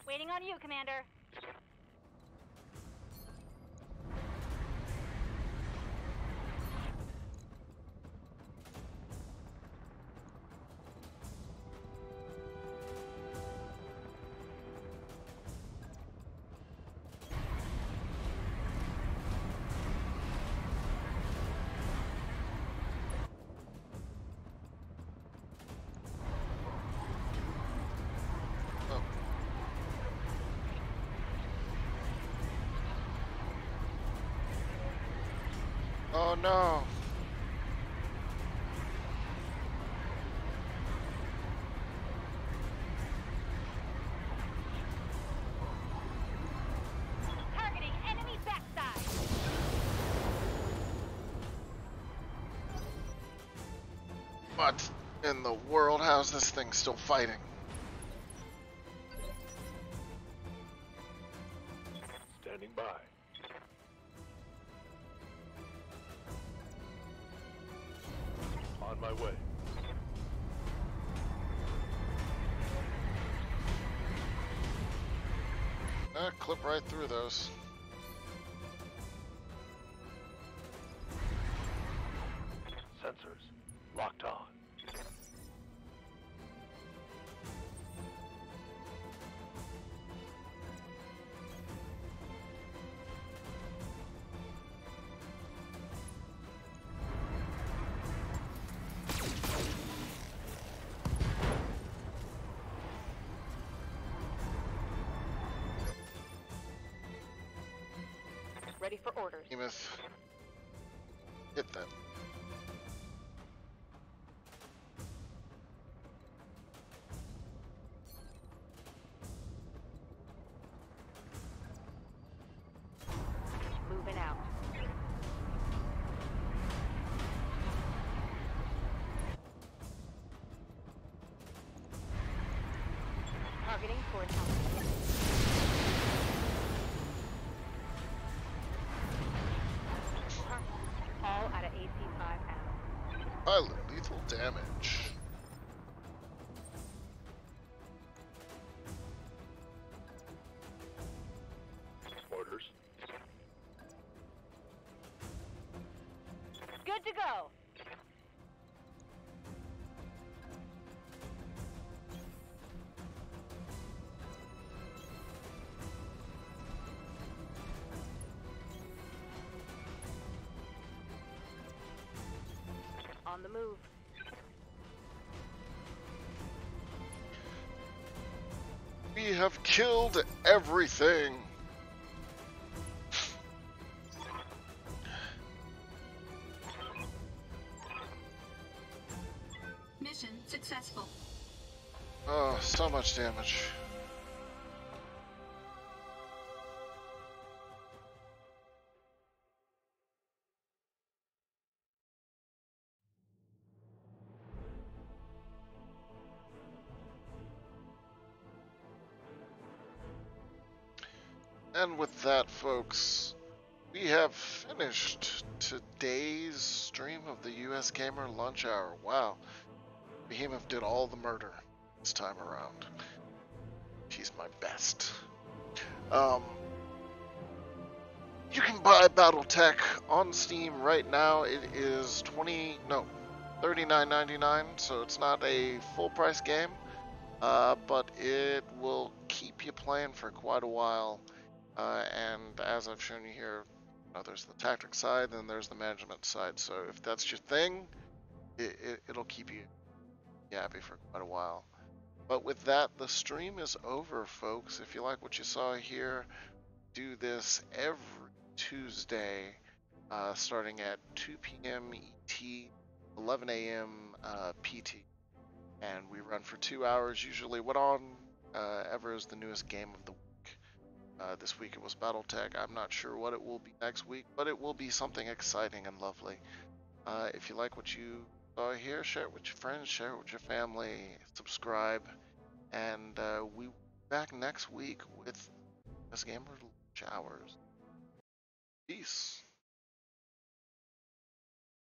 Waiting on you, Commander. Oh no. Targeting enemy backside. What in the world? How's this thing still fighting? standing by. On my way. Clip right through those. Sensors locked on. Ready for orders. Behemoth. Hit them. Moving out. Targeting towards home. All out of AC-5 ammo. Pilot lethal damage. Orders. Good to go. On the move. We have killed everything. Mission successful. Oh, so much damage. And with that, folks, we have finished today's stream of the USGamer lunch hour. Wow. Behemoth did all the murder this time around. He's my best. You can buy BattleTech on Steam right now. It is $39.99, so it's not a full price game, but it will keep you playing for quite a while. And as I've shown you here, there's the tactics side, then there's the management side. So if that's your thing, it'll keep you happy for quite a while. But with that, the stream is over, folks. If you like what you saw here, do this every Tuesday, starting at 2 p.m. ET, 11 a.m. PT, and we run for 2 hours. Usually, what on ever is the newest game of the week. This week it was BattleTech. I'm not sure what it will be next week, but it will be something exciting and lovely. If you like what you saw here, share it with your friends, share it with your family, subscribe, and we will be back next week with USGamer Lunch Hours. Peace.